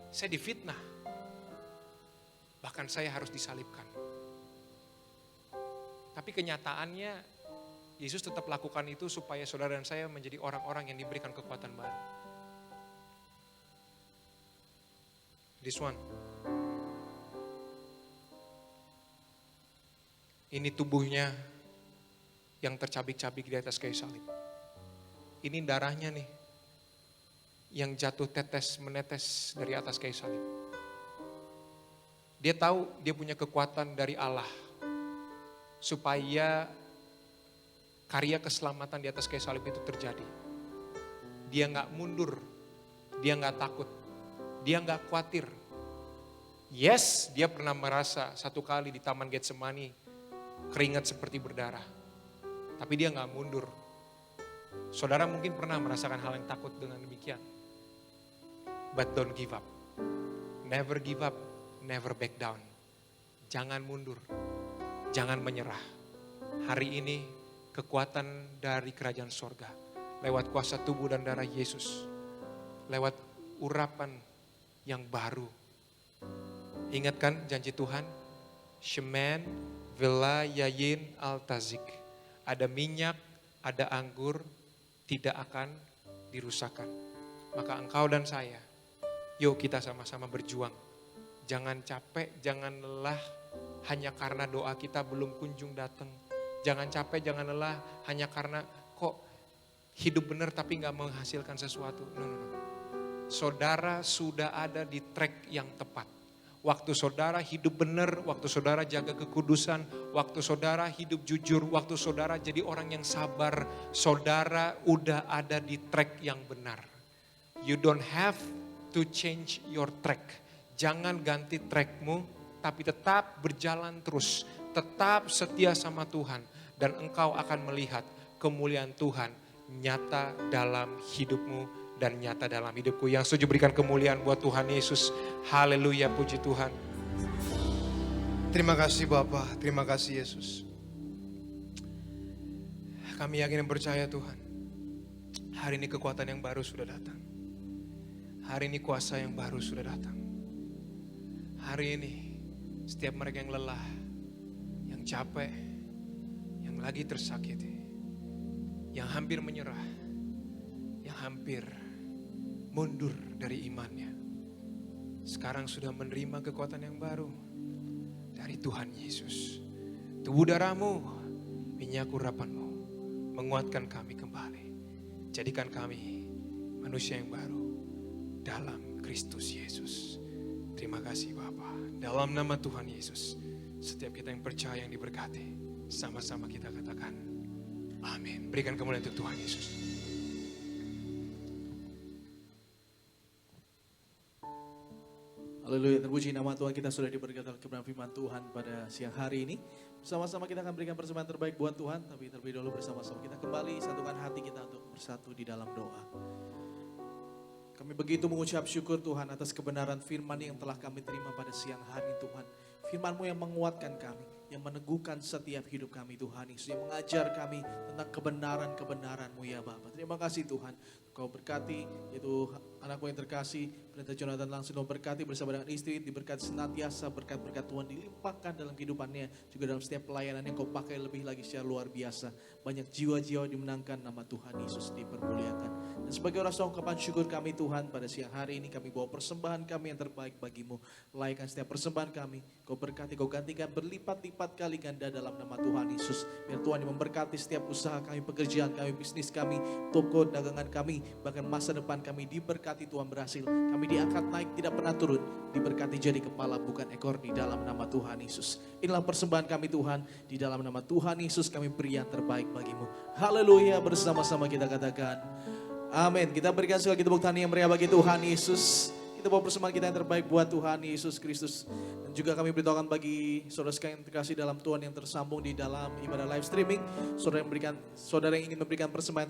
saya difitnah. Bahkan saya harus disalibkan. Tapi kenyataannya Yesus tetap lakukan itu supaya saudara dan saya menjadi orang-orang yang diberikan kekuatan baru. This one. Ini tubuhnya yang tercabik-cabik di atas kayu salib. Ini darahnya nih, yang jatuh tetes menetes dari atas kayu salib. Dia tahu dia punya kekuatan dari Allah. Supaya karya keselamatan di atas kayu salib itu terjadi. Dia gak mundur, dia gak takut, dia gak khawatir. Yes, dia pernah merasa satu kali di Taman Getsemani keringat seperti berdarah. Tapi dia gak mundur. Saudara mungkin pernah merasakan hal yang takut dengan demikian. But don't give up. Never give up, never back down. Jangan mundur, jangan menyerah. Hari ini kekuatan dari kerajaan sorga lewat kuasa tubuh dan darah Yesus, lewat urapan yang baru. Ingatkan janji Tuhan, Shemen vela yayin al-tazik. Ada minyak, ada anggur, tidak akan dirusakkan. Maka engkau dan saya, yuk kita sama-sama berjuang. Jangan capek, jangan lelah hanya karena doa kita belum kunjung datang. Jangan capek, jangan lelah hanya karena kok hidup benar tapi gak menghasilkan sesuatu. No. Saudara sudah ada di track yang tepat. Waktu saudara hidup benar, waktu saudara jaga kekudusan, waktu saudara hidup jujur, waktu saudara jadi orang yang sabar, saudara udah ada di track yang benar. You don't have to change your track. Jangan ganti trackmu, tapi tetap berjalan terus. Tetap setia sama Tuhan dan engkau akan melihat kemuliaan Tuhan nyata dalam hidupmu dan nyata dalam hidupku. Yang setuju berikan kemuliaan buat Tuhan Yesus. Haleluya, puji Tuhan. Terima kasih Bapa, terima kasih Yesus. Kami yakin dan percaya Tuhan. Hari ini kekuatan yang baru sudah datang. Hari ini kuasa yang baru sudah datang. Hari ini setiap mereka yang lelah, yang capek, yang lagi tersakiti, yang hampir menyerah, yang hampir mundur dari imannya, sekarang sudah menerima kekuatan yang baru dari Tuhan Yesus. Tubuh darahmu, minyak urapanmu, menguatkan kami kembali. Jadikan kami manusia yang baru dalam Kristus Yesus. Terima kasih Bapa. Dalam nama Tuhan Yesus, setiap kita yang percaya yang diberkati, sama-sama kita katakan amin. Berikan kemuliaan untuk Tuhan Yesus. Haleluya, terpuji nama Tuhan. Kita sudah diberkati oleh kebenaran firman Tuhan pada siang hari ini. Bersama-sama kita akan berikan persembahan terbaik buat Tuhan. Tapi terlebih dahulu bersama-sama kita kembali satukan hati kita untuk bersatu di dalam doa. Kami begitu mengucap syukur Tuhan atas kebenaran firman yang telah kami terima pada siang hari Tuhan. Firman-Mu yang menguatkan kami. yang meneguhkan setiap hidup kami Tuhan Yesus, yang mengajar kami tentang kebenaran-kebenaran-Mu ya Bapa. Terima kasih Tuhan, Kau berkati itu anakmu yang terkasih, Pendeta Jonathan langsung memberkati bersama dengan istri, diberkati senantiasa berkat-berkat Tuhan dilimpahkan dalam kehidupannya, juga dalam setiap pelayanan yang Kau pakai lebih lagi secara luar biasa. Banyak jiwa-jiwa dimenangkan, nama Tuhan Yesus dipermuliakan. Dan sebagai orang ungkapan syukur kami Tuhan, pada siang hari ini kami bawa persembahan kami yang terbaik bagi-Mu. Layakkan setiap persembahan kami, Kau berkati, Kau gantikan berlipat-lipat kali ganda dalam nama Tuhan Yesus. Biar Tuhan yang memberkati setiap usaha kami, pekerjaan kami, bisnis kami, toko, dagangan kami, bahkan masa depan kami diberkati Tuhan berhasil. Kami diangkat naik, tidak pernah turun, diberkati jadi kepala bukan ekor di dalam nama Tuhan Yesus. Inilah persembahan kami Tuhan, di dalam nama Tuhan Yesus kami beri yang terbaik bagi-Mu. Haleluya, bersama-sama kita katakan amin. Kita berikan sekali tepuk tangan yang meriah bagi Tuhan Yesus. Kita bawa persembahan kita yang terbaik buat Tuhan Yesus Kristus. Dan juga kami beritahukan bagi saudara sekalian yang terkasih dalam Tuhan yang tersambung di dalam ibadah live streaming. Saudara yang ingin memberikan persembahan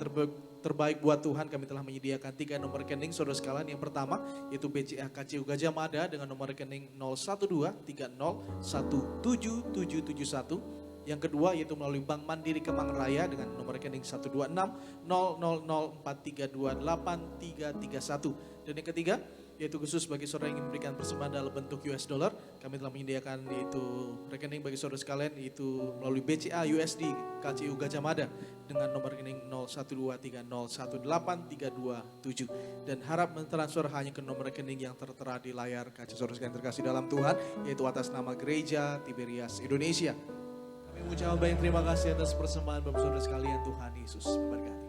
terbaik buat Tuhan, kami telah menyediakan 3 nomor rekening saudara sekalian. Yang pertama yaitu BCA KCU Gajah Mada dengan nomor rekening 012301771. Yang kedua yaitu melalui Bank Mandiri Kemang Raya dengan nomor rekening 1260004328331. Dan yang ketiga yaitu khusus bagi saudara yang ingin memberikan persembahan dalam bentuk US dollar, kami telah menyediakan yaitu rekening bagi saudara sekalian yaitu melalui BCA USD KCU Gajah Mada dengan nomor rekening 0123018327. Dan harap mentransfer hanya ke nomor rekening yang tertera di layar kaca saudara sekalian terkasih dalam Tuhan, yaitu atas nama Gereja Tiberias Indonesia. Kami mengucapkan banyak terima kasih atas persembahan Bapak saudara sekalian. Tuhan Yesus memberkati.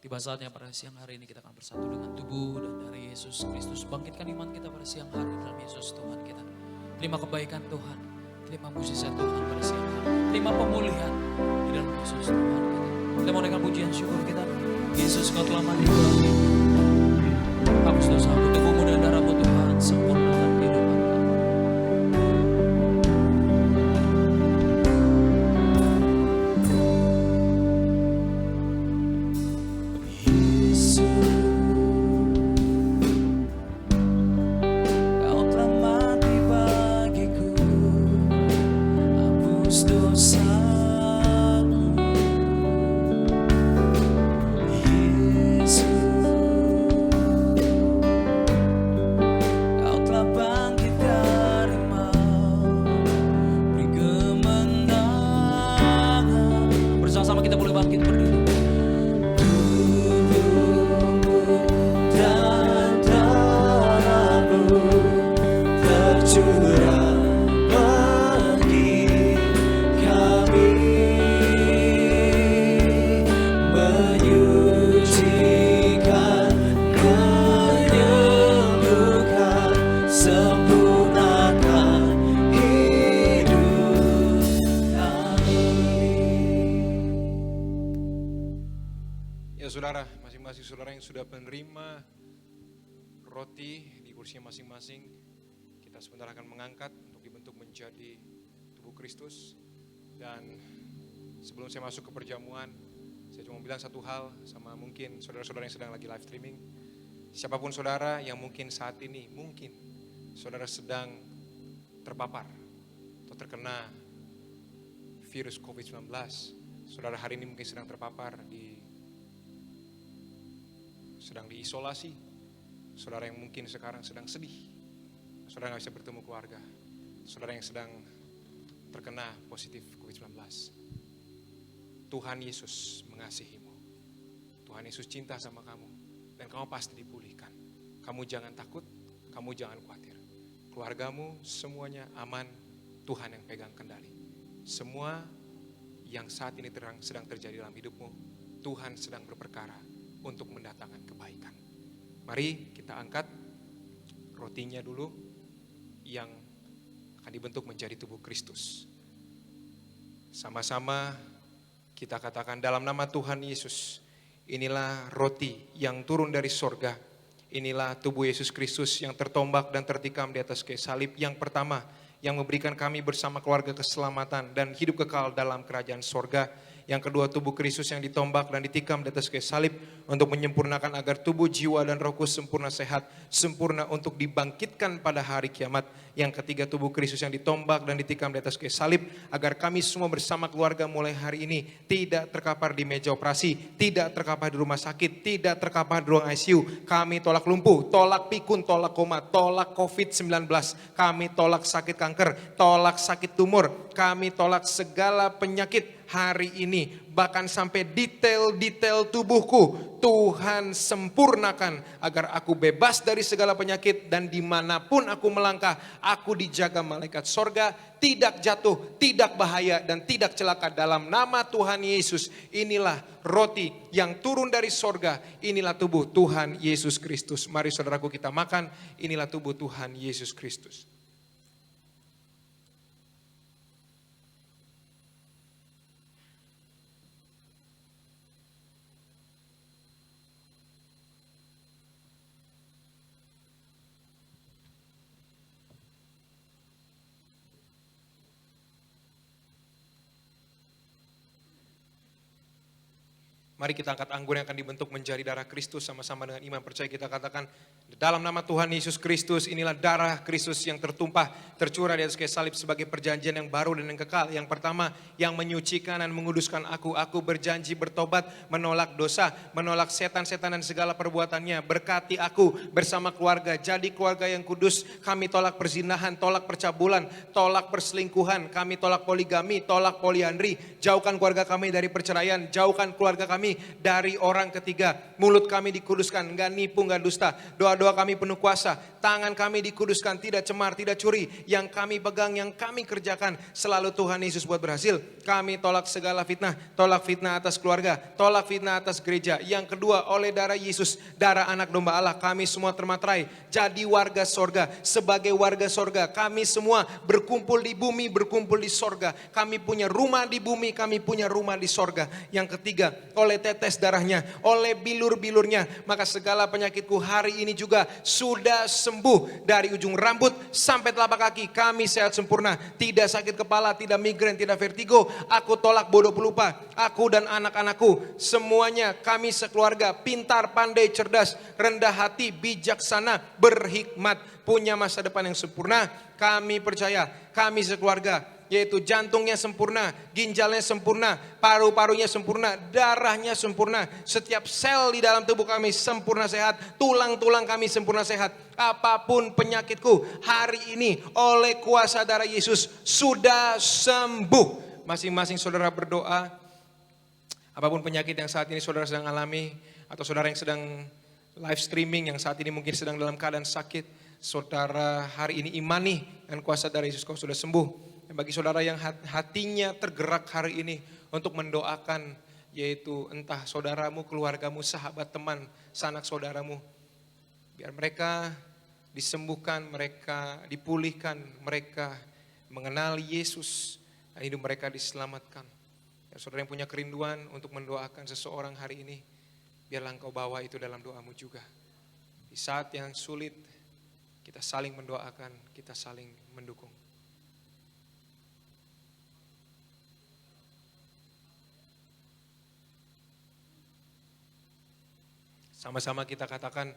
Tiba saatnya pada siang hari ini kita akan bersatu dengan tubuh dan darah Yesus Kristus. Bangkitkan iman kita pada siang hari dalam Yesus Tuhan kita. Terima kebaikan Tuhan, terima mukjizat Tuhan pada siang hari. Terima pemulihan di dalam Yesus Tuhan kita. Kita mau dengan pujian syukur kita. Yesus Kau telah mati bagi hapus dosaku, tubuhmu dan darahmu Tuhan sempurnakan kehidupan kami. Saudara, masing-masing saudara yang sudah menerima roti di kursinya masing-masing, kita sebentar akan mengangkat untuk dibentuk menjadi tubuh Kristus. Dan sebelum saya masuk ke perjamuan, saya cuma bilang satu hal sama mungkin saudara-saudara yang sedang lagi live streaming. Siapapun saudara yang mungkin saat ini, mungkin saudara sedang terpapar atau terkena virus COVID-19. Saudara hari ini mungkin sedang terpapar, sedang diisolasi. Saudara yang mungkin sekarang sedang sedih. Saudara gak bisa bertemu keluarga. Saudara yang sedang terkena positif COVID-19. Tuhan Yesus mengasihimu. Tuhan Yesus cinta sama kamu. Dan kamu pasti dipulihkan. Kamu jangan takut, kamu jangan khawatir. Keluargamu semuanya aman, Tuhan yang pegang kendali. Semua yang saat ini sedang terjadi dalam hidupmu, Tuhan sedang berperkara untuk mendatangkan kebaikan. Mari kita angkat rotinya dulu yang akan dibentuk menjadi tubuh Kristus. Sama-sama kita katakan dalam nama Tuhan Yesus, inilah roti yang turun dari sorga. Inilah tubuh Yesus Kristus yang tertombak dan tertikam di atas kayu salib yang pertama, yang memberikan kami bersama keluarga keselamatan dan hidup kekal dalam kerajaan sorga. Yang kedua, tubuh Kristus yang ditombak dan ditikam di atas kayu salib untuk menyempurnakan agar tubuh, jiwa, dan rohku sempurna sehat, sempurna untuk dibangkitkan pada hari kiamat. Yang ketiga, tubuh Kristus yang ditombak dan ditikam di atas kayu salib agar kami semua bersama keluarga mulai hari ini tidak terkapar di meja operasi, tidak terkapar di rumah sakit, tidak terkapar di ruang ICU. Kami tolak lumpuh, tolak pikun, tolak koma, tolak COVID-19. Kami tolak sakit kanker, tolak sakit tumor. Kami tolak segala penyakit hari ini, bahkan sampai detail-detail tubuhku Tuhan sempurnakan agar aku bebas dari segala penyakit, dan dimanapun aku melangkah aku dijaga malaikat sorga, tidak jatuh, tidak bahaya, dan tidak celaka dalam nama Tuhan Yesus. Inilah roti yang turun dari sorga, inilah tubuh Tuhan Yesus Kristus. Mari saudaraku kita makan, inilah tubuh Tuhan Yesus Kristus. Mari kita angkat anggur yang akan dibentuk menjadi darah Kristus, sama-sama dengan iman percaya kita katakan, dalam nama Tuhan Yesus Kristus, inilah darah Kristus yang tertumpah, tercurah di atas kayu salib sebagai perjanjian yang baru dan yang kekal. Yang pertama, yang menyucikan dan menguduskan aku berjanji bertobat, menolak dosa, menolak setan-setan dan segala perbuatannya. Berkati aku bersama keluarga, jadi keluarga yang kudus. Kami tolak perzinahan, tolak percabulan, tolak perselingkuhan, kami tolak poligami, tolak poliandri. Jauhkan keluarga kami dari perceraian, jauhkan keluarga kami dari orang ketiga. Mulut kami dikuduskan, enggak nipu, enggak dusta. Doa-doa kami penuh kuasa. Tangan kami dikuduskan, tidak cemar, tidak curi. Yang kami pegang, yang kami kerjakan, selalu Tuhan Yesus buat berhasil. Kami tolak segala fitnah, tolak fitnah atas keluarga, tolak fitnah atas gereja. Yang kedua, oleh darah Yesus, darah anak domba Allah, kami semua termaterai jadi warga sorga. Sebagai warga sorga, kami semua berkumpul di bumi, berkumpul di sorga. Kami punya rumah di bumi, kami punya rumah di sorga. Yang ketiga, oleh tetes darahnya, oleh bilur-bilurnya, maka segala penyakitku hari ini juga sudah sembuh. Dari ujung rambut sampai telapak kaki kami sehat sempurna. Tidak sakit kepala, tidak migrain, tidak vertigo. Aku tolak bodoh pelupa. Aku dan anak-anakku semuanya, kami sekeluarga pintar, pandai, cerdas, rendah hati, bijaksana, berhikmat, punya masa depan yang sempurna. Kami percaya, kami sekeluarga, yaitu jantungnya sempurna, ginjalnya sempurna, paru-parunya sempurna, darahnya sempurna. Setiap sel di dalam tubuh kami sempurna sehat, tulang-tulang kami sempurna sehat. Apapun penyakitku hari ini oleh kuasa darah Yesus sudah sembuh. Masing-masing saudara berdoa, apapun penyakit yang saat ini saudara sedang alami, atau saudara yang sedang live streaming yang saat ini mungkin sedang dalam keadaan sakit, saudara hari ini imani dan kuasa darah Yesus kau sudah sembuh. Bagi saudara yang hatinya tergerak hari ini untuk mendoakan, yaitu entah saudaramu, keluargamu, sahabat, teman, sanak saudaramu, biar mereka disembuhkan, mereka dipulihkan, mereka mengenal Yesus, dan hidup mereka diselamatkan. Ya, saudara yang punya kerinduan untuk mendoakan seseorang hari ini, biarlah engkau bawa itu dalam doamu juga. Di saat yang sulit, kita saling mendoakan, kita saling mendukung. Sama-sama kita katakan,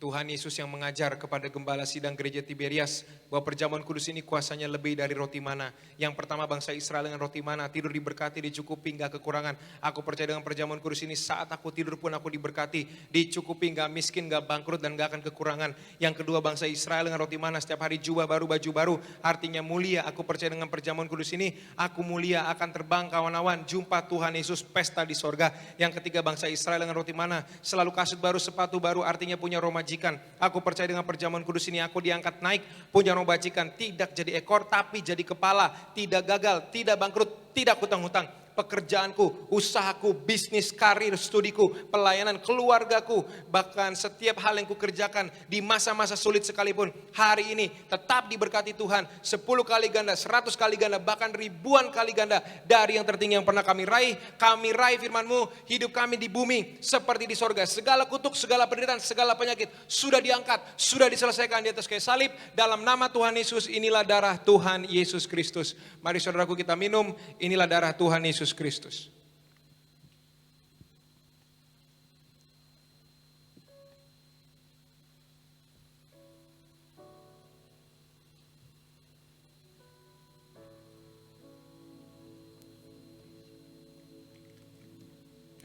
Tuhan Yesus yang mengajar kepada gembala sidang gereja Tiberias bahwa perjamuan kudus ini kuasanya lebih dari roti mana. Yang pertama, bangsa Israel dengan roti mana, tidur diberkati, dicukupi hingga kekurangan. Aku percaya dengan perjamuan kudus ini saat aku tidur pun aku diberkati, dicukupi, gak miskin, gak bangkrut, dan gak akan kekurangan. Yang kedua, bangsa Israel dengan roti mana, setiap hari jubah baru, baju baru, artinya mulia. Aku percaya dengan perjamuan kudus ini, aku mulia, akan terbang kawan-kawan, jumpa Tuhan Yesus, pesta di sorga. Yang ketiga, bangsa Israel dengan roti mana, selalu kasut baru, sepatu baru, artinya punya roh majikan. Aku percaya dengan perjamuan kudus ini, aku diangkat naik, punya roh majikan, tidak jadi ekor tapi jadi kepala, tidak gagal, tidak bangkrut, tidak hutang-hutang. Pekerjaanku, usahaku, bisnis, karir, studiku, pelayanan, keluargaku, bahkan setiap hal yang kukerjakan di masa-masa sulit sekalipun, hari ini tetap diberkati Tuhan 10 kali ganda, 100 kali ganda, bahkan ribuan kali ganda dari yang tertinggi yang pernah kami raih. Kami raih firman-Mu, hidup kami di bumi seperti di sorga. Segala kutuk, segala penderitaan, segala penyakit sudah diangkat, sudah diselesaikan di atas kayu salib. Dalam nama Tuhan Yesus, inilah darah Tuhan Yesus Kristus. Mari saudaraku kita minum, inilah darah Tuhan Yesus Kristus.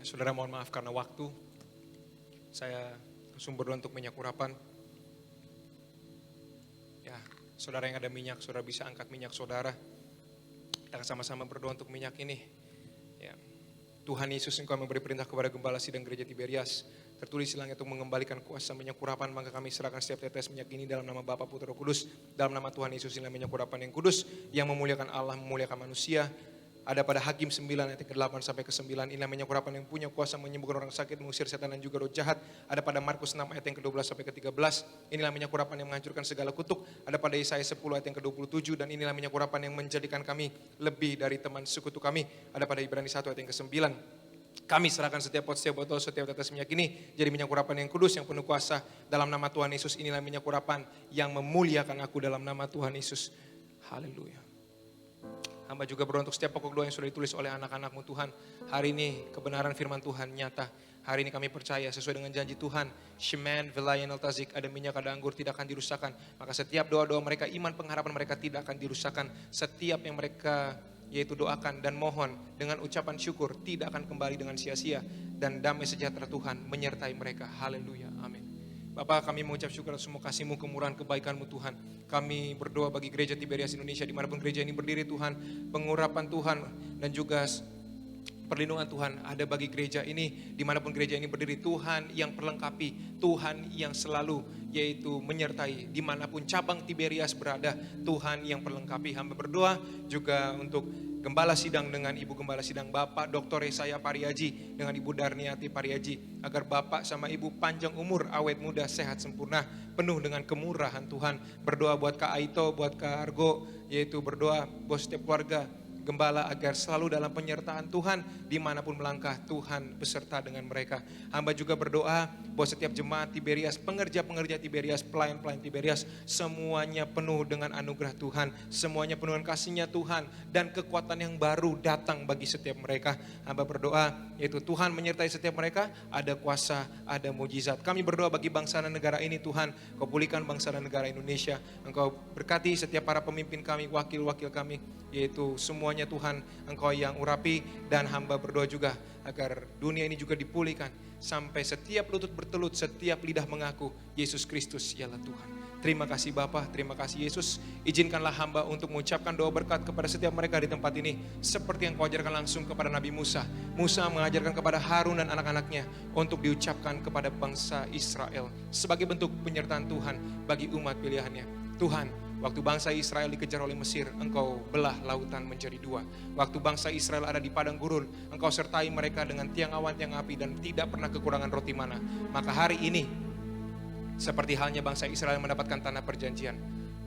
Saudara mohon maaf karena waktu. Saya langsung berdoa untuk minyak urapan. Ya, saudara yang ada minyak, saudara bisa angkat minyak saudara. Kita akan sama-sama berdoa untuk minyak ini. Ya. Tuhan Yesus, Engkau memberi perintah kepada Gembala Sidang Gereja Tiberias. Tertulis di langit untuk mengembalikan kuasa minyak urapan, maka kami serahkan setiap tetes minyak ini dalam nama Bapa, Putra, Roh Kudus, dalam nama Tuhan Yesus, inilah minyak urapan yang kudus, yang memuliakan Allah, memuliakan manusia. Ada pada Hakim 9 ayat ke-8 sampai ke-9, inilah minyak urapan yang punya kuasa menyembuhkan orang sakit, mengusir setan dan juga roh jahat. Ada pada Markus 6 ayat yang ke-12 sampai ke-13, inilah minyak urapan yang menghancurkan segala kutuk. Ada pada Yesaya 10 ayat yang ke-27, dan inilah minyak urapan yang menjadikan kami lebih dari teman sekutu kami. Ada pada Ibrani 1 ayat yang ke-9. Kami serahkan setiap pot, setiap botol, setiap tetes minyak ini jadi minyak urapan yang kudus, yang penuh kuasa dalam nama Tuhan Yesus. Inilah minyak urapan yang memuliakan aku dalam nama Tuhan Yesus. Haleluya. Hamba juga berdoa untuk setiap pokok doa yang sudah ditulis oleh anak-anak-Mu Tuhan. Hari ini kebenaran firman Tuhan nyata. Hari ini kami percaya sesuai dengan janji Tuhan. Sheman, Velayan, Tazik, ada minyak, ada anggur, tidak akan dirusakkan. Maka setiap doa-doa mereka, iman pengharapan mereka tidak akan dirusakkan. Setiap yang mereka yaitu doakan dan mohon dengan ucapan syukur tidak akan kembali dengan sia-sia. Dan damai sejahtera Tuhan menyertai mereka. Haleluya, amin. Bapak, kami mengucap syukur atas semua kasih-Mu, kemurahan, kebaikan-Mu Tuhan. Kami berdoa bagi gereja Tiberias Indonesia, dimanapun gereja ini berdiri Tuhan, pengurapan Tuhan dan juga perlindungan Tuhan ada bagi gereja ini, dimanapun gereja ini berdiri. Tuhan yang perlengkapi, Tuhan yang selalu yaitu menyertai, dimanapun cabang Tiberias berada, Tuhan yang perlengkapi. Hamba berdoa juga untuk Gembala Sidang dengan Ibu Gembala Sidang, Bapak Dr. Yesaya Pariaji dengan Ibu Darniati Pariaji, agar Bapak sama Ibu panjang umur, awet muda, sehat sempurna, penuh dengan kemurahan Tuhan. Berdoa buat Kak Aito, buat Kak Argo, yaitu berdoa buat setiap keluarga Gembala agar selalu dalam penyertaan Tuhan, dimanapun melangkah Tuhan beserta dengan mereka. Hamba juga berdoa buat setiap jemaat Tiberias, pengerja-pengerja Tiberias, pelayan-pelayan Tiberias, semuanya penuh dengan anugerah Tuhan, semuanya penuh dengan kasih-Nya Tuhan, dan kekuatan yang baru datang bagi setiap mereka. Hamba berdoa yaitu Tuhan menyertai setiap mereka, ada kuasa, ada mujizat. Kami berdoa bagi bangsa dan negara ini Tuhan, Kau pulihkan bangsa dan negara Indonesia, Engkau berkati setiap para pemimpin kami, wakil-wakil kami, yaitu semuanya Tuhan, Engkau yang urapi. Dan hamba berdoa juga agar dunia ini juga dipulihkan, sampai setiap lutut bertelut, setiap lidah mengaku Yesus Kristus ialah Tuhan. Terima kasih Bapa, terima kasih Yesus. Izinkanlah hamba untuk mengucapkan doa berkat kepada setiap mereka di tempat ini, seperti yang Kau ajarkan langsung kepada Nabi Musa. Musa mengajarkan kepada Harun dan anak-anaknya untuk diucapkan kepada bangsa Israel sebagai bentuk penyertaan Tuhan bagi umat pilihannya. Tuhan, waktu bangsa Israel dikejar oleh Mesir, Engkau belah lautan menjadi dua. Waktu bangsa Israel ada di padang gurun, Engkau sertai mereka dengan tiang awan, tiang api, dan tidak pernah kekurangan roti mana. Maka hari ini, seperti halnya bangsa Israel mendapatkan tanah perjanjian,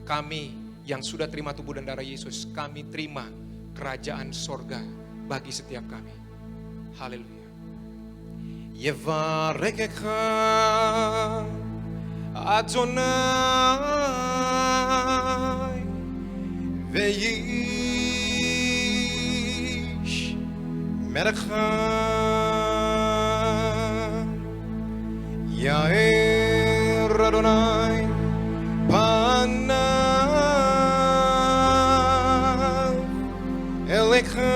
kami yang sudah terima tubuh dan darah Yesus, kami terima kerajaan sorga bagi setiap kami. Haleluya. Yevarekecha Adonai Veish Melecha Yair Adonai Panav Elecha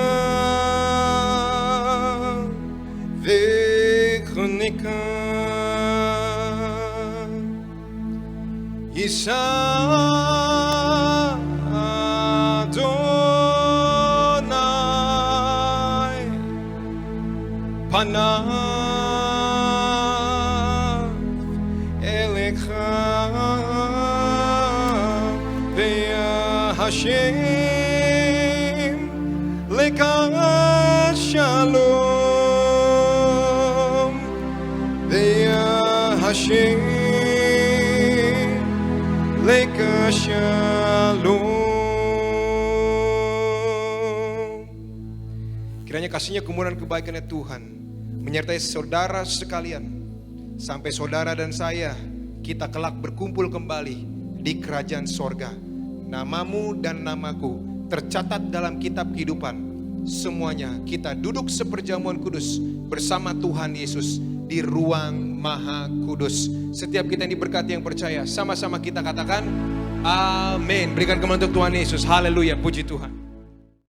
Vechnika Isa Adonai Panav Elecha Ve'ya Hashem Leka Shalom Ve'ya Hashem Leka Shalom. Kiranya kasih-Nya, kemurahan, kebaikan-Nya Tuhan menyertai saudara sekalian, sampai saudara dan saya, kita kelak berkumpul kembali di kerajaan sorga. Namamu dan namaku tercatat dalam kitab kehidupan. Semuanya kita duduk seperjamuan kudus bersama Tuhan Yesus di ruang maha kudus. Setiap kita yang diberkati yang percaya, sama-sama kita katakan amin. Berikan kemenangan untuk Tuhan Yesus. Haleluya, puji Tuhan.